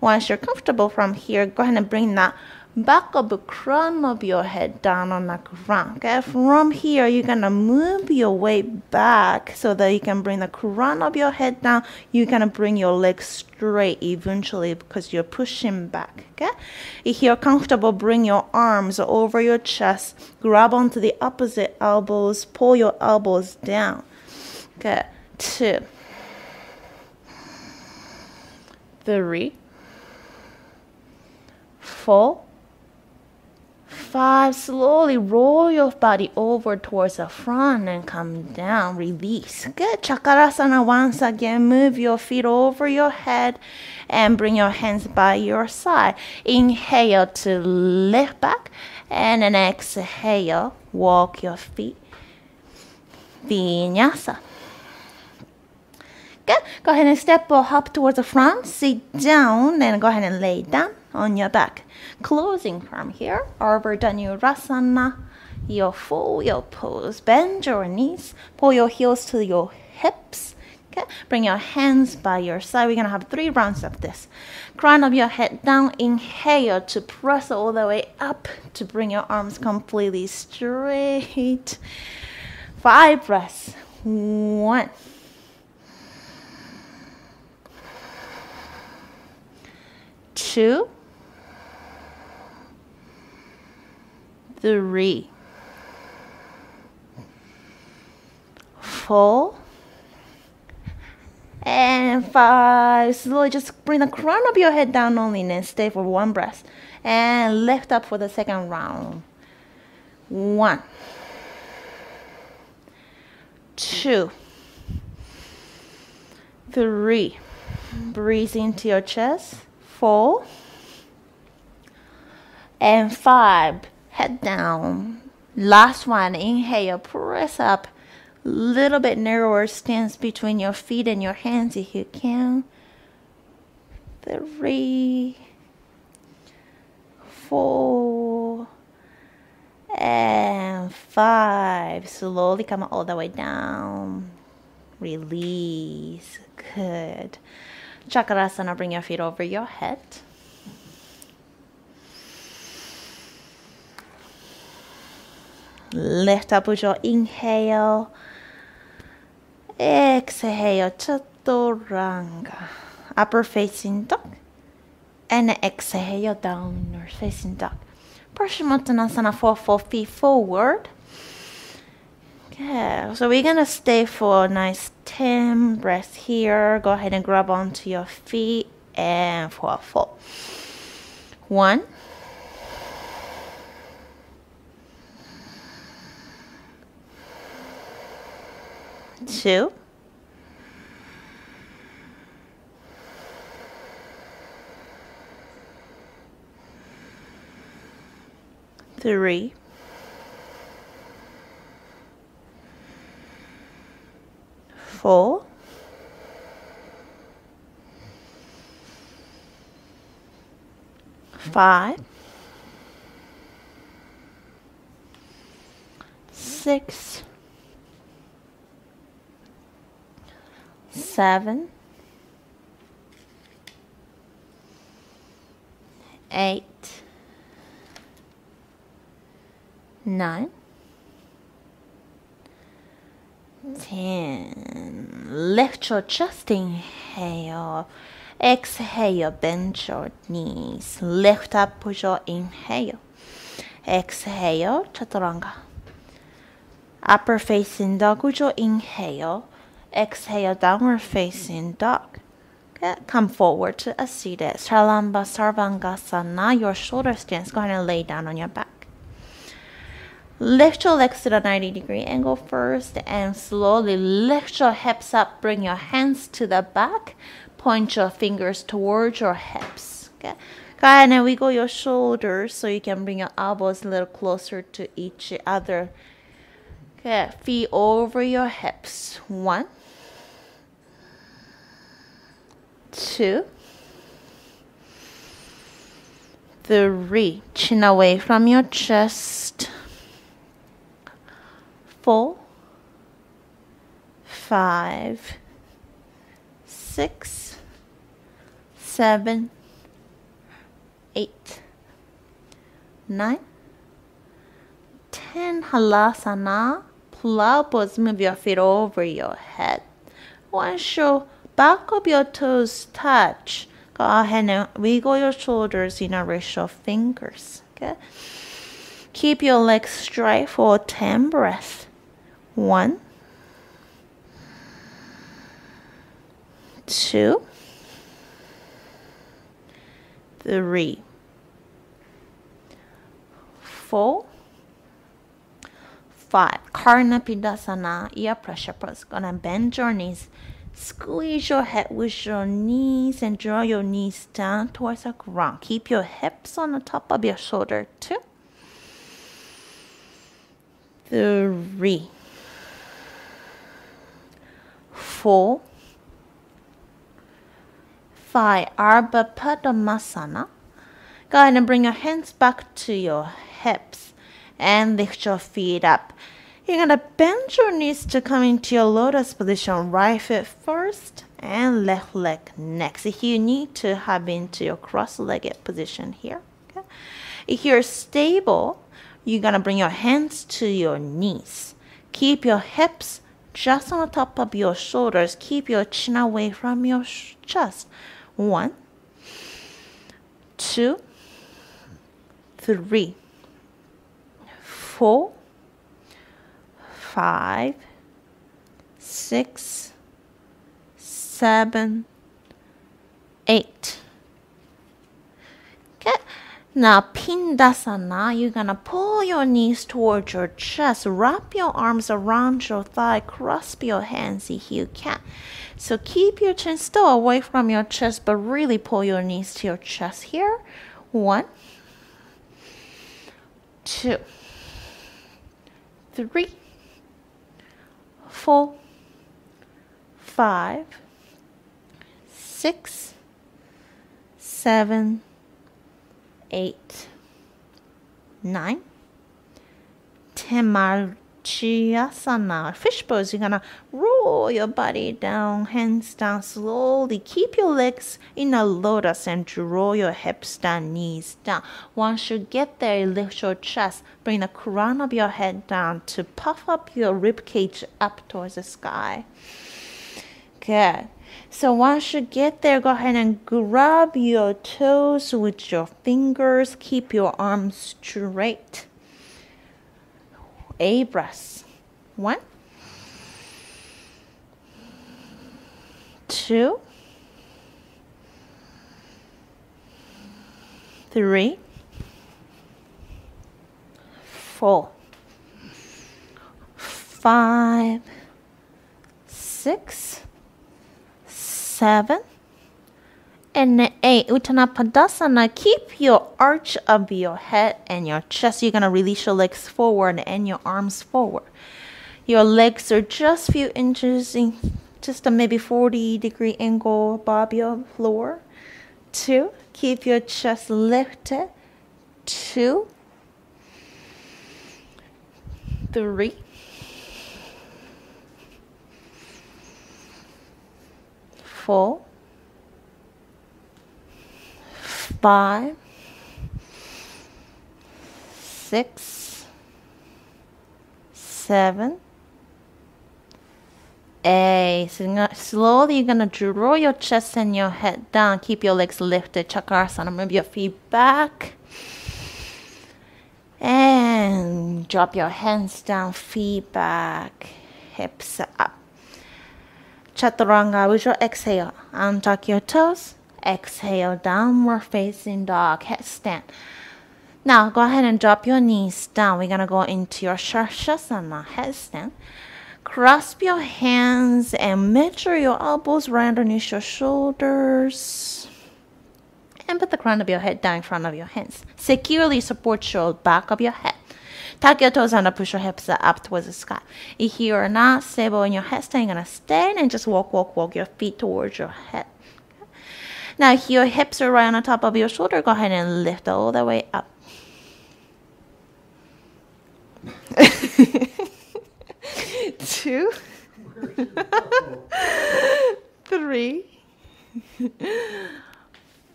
Once you're comfortable from here, go ahead and bring that back of the crown of your head down on the ground. Okay, from here you're gonna move your weight back so that you can bring the crown of your head down. You're gonna bring your legs straight eventually because you're pushing back. Okay, if you're comfortable, bring your arms over your chest, grab onto the opposite elbows, pull your elbows down. Okay, 2, 3, 4, 5. Slowly roll your body over towards the front and come down. Release. Good. Chakrasana once again. Move your feet over your head and bring your hands by your side. Inhale to lift back and then exhale. Walk your feet. Vinyasa. Good. Go ahead and step or hop towards the front. Sit down and go ahead and lay down on your back. Closing from here, Ardha Dhanurasana, your full pose. Bend your knees, pull your heels to your hips. Okay, bring your hands by your side. We're gonna have 3 rounds of this. Crown of your head down. Inhale to press all the way up to bring your arms completely straight. 5 breaths. 1, 2, 3, 4, and 5. Slowly just bring the crown of your head down only and stay for 1 breath. And lift up for the second round. 1, 2, 3. Breathe into your chest. 4 and 5. Head down. Last one. Inhale. Press up. Little bit narrower stance between your feet and your hands if you can. 3, 4, and 5. Slowly come all the way down. Release. Good. Chakrasana, bring your feet over your head. Lift up with your inhale. Exhale, chaturanga. Upper facing dog. And exhale, downward facing dog. Paschimottanasana, 4 feet forward. Okay, so we're gonna stay for a nice 10 breaths here. Go ahead and grab onto your feet and for 4. 1, 2, 3, 4, 5, 6, 7, 8, 9, 10. Lift your chest, inhale. Exhale, bend your knees. Lift up with your inhale. Exhale, chaturanga. Upper facing dog with your inhale. Exhale, downward facing dog. Okay, come forward to a seated Sarlamba Sarvangasana. Your shoulder stance. Go ahead and lay down on your back. Lift your legs to the 90-degree angle first and slowly lift your hips up. Bring your hands to the back. Point your fingers towards your hips. Okay. Go ahead and wiggle your shoulders so you can bring your elbows a little closer to each other. Okay. Feet over your hips. 1, 2, 3. Chin away from your chest. 4, 5, 6, 7, 8, 9, 10. Halasana. Pull up, move your feet over your head. Once your back of your toes touch, go ahead and wiggle your shoulders in a rest your fingers. Okay. Keep your legs straight for 10 breaths. 1, 2, 3, 4, 5. Karnapidasana, ear pressure pose. Gonna bend your knees. Squeeze your head with your knees and draw your knees down towards the ground. Keep your hips on the top of your shoulder. 2, 3, 4, 5. Ardha Padmasana. Go ahead and bring your hands back to your hips and lift your feet up. You're gonna bend your knees to come into your lotus position. Right foot first and left leg next. If you need to hop into your cross-legged position here. Okay? If you're stable, you're gonna bring your hands to your knees. Keep your hips just on the top of your shoulders. Keep your chin away from your chest. 1, 2, 3, 4, 5, 6, 7, 8. Okay. Now, Pindasana, you're gonna pull your knees towards your chest, wrap your arms around your thigh, cross your hands if you can. So keep your chin still away from your chest, but really pull your knees to your chest here. 1, 2, 3, 4, 5, 6, 7, 8, 9, 10. Marchiasana. Fish pose. You're gonna roll your body down, hands down slowly. Keep your legs in a lotus and draw your hips down, knees down. Once you get there, lift your chest. Bring the crown of your head down to puff up your rib cage up towards the sky. Good. So once you get there, go ahead and grab your toes with your fingers. Keep your arms straight. 8 breaths. 1, 2, 3, 4, 5, 6, 7, and 8. Uttanapadasana. Keep your arch of your head and your chest. You're going to release your legs forward and your arms forward. Your legs are just a few inches in just a maybe 40-degree angle above your floor. 2. Keep your chest lifted. 2, 3, 4, 5, 6, 7, 8. So slowly you're gonna draw your chest and your head down. Keep your legs lifted. Chakrasana. Move your feet back. And drop your hands down, feet back, hips up. Chaturanga with your exhale. Untuck your toes. Exhale, downward facing dog, headstand. Now go ahead and drop your knees down. We're gonna go into your Shasana, headstand. Grasp your hands and measure your elbows right underneath your shoulders. And put the crown of your head down in front of your hands. Securely support your back of your head. Tuck your toes under, push your hips up towards the sky. If you are not stable in your headstand, you're gonna stand and just walk your feet towards your head. Now, if your hips are right on the top of your shoulder, go ahead and lift all the way up. 2, 3,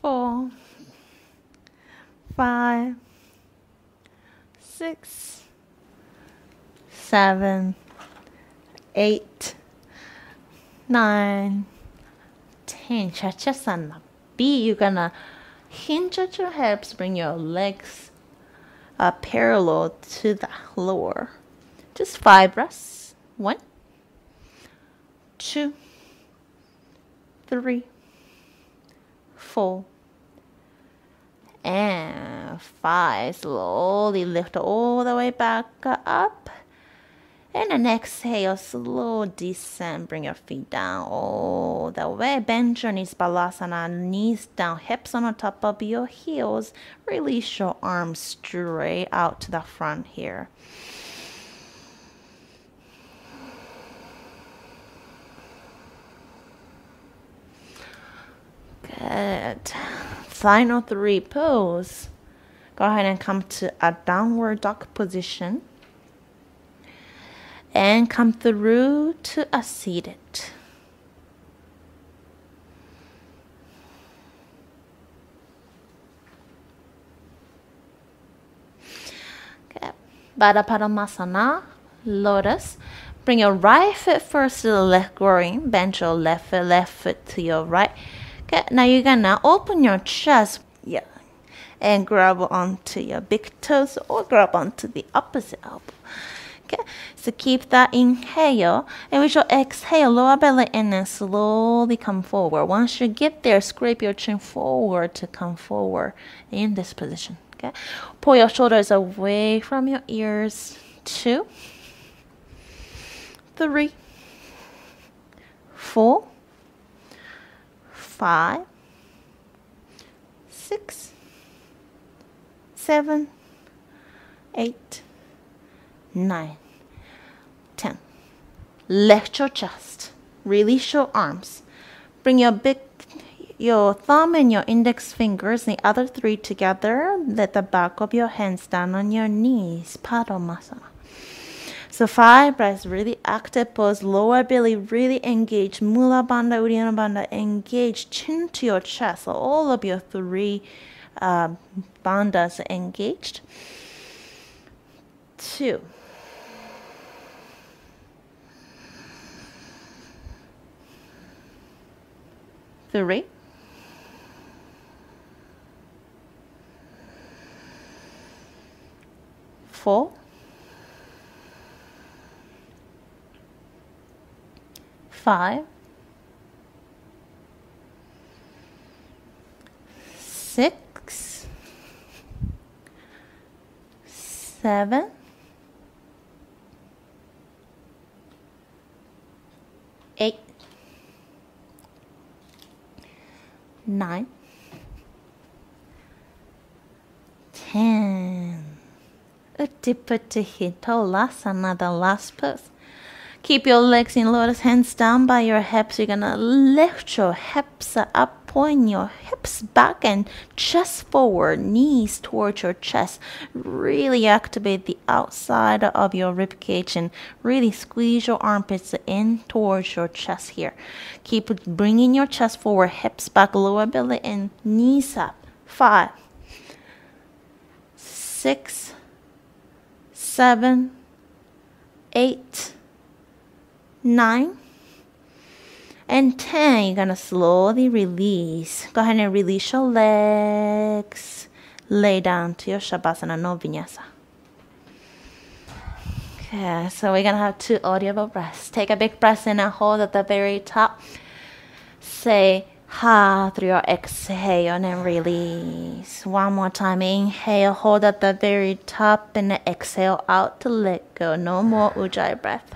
4, 5, 6, 7, 8, 9, 10. Chachasana. B, you're gonna hinge at your hips, bring your legs parallel to the floor. Just 5 breaths. 1, 2, 3, 4, and 5. Slowly lift all the way back up. And an exhale, slow descent. Bring your feet down all the way. Bend your knees, Balasana. Knees down, hips on the top of your heels. Release your arms straight out to the front here. Good. Final 3 pose. Go ahead and come to a downward dog position. And come through to a seated. Okay. Baddha Padmasana, lotus. Bring your right foot first to the left groin. Bend your left foot to your right. Okay. Now you're gonna open your chest. Yeah. And grab onto your big toes or grab onto the opposite elbow. Okay, so keep that inhale, and with your exhale, lower belly in and slowly come forward. Once you get there, scrape your chin forward to come forward in this position. Okay, pull your shoulders away from your ears. 2, 3, 4, 5, 6, 7, 8, 9, 10. Lift your chest. Release your arms. Bring your thumb and your index fingers and the other 3 together. Let the back of your hands down on your knees. Padmasana. So 5 breaths, really active pose. Lower belly really engaged. Mula bandha, Uddiyana bandha engaged. Chin to your chest. So all of your 3 bandhas engaged. 2. 3. 4. 5. 6. 7. 8. 9, 10. Utthita the last pose. Keep your legs in lotus, hands down by your hips. You're gonna lift your hips up, point your hips back and chest forward, knees towards your chest. Really activate the outside of your rib cage and really squeeze your armpits in towards your chest here. Keep bringing your chest forward, hips back, lower belly and knees up. 5, 6, 7, 8, 9, and 10. You're gonna slowly release. Go ahead and release your legs. Lay down to your Shavasana, no Vinyasa. Okay, so we're gonna have 2 audible breaths. Take a big breath in and hold at the very top. Say ha through your exhale and then release. One more time. Inhale, hold at the very top and exhale out to let go. No more Ujjayi breath.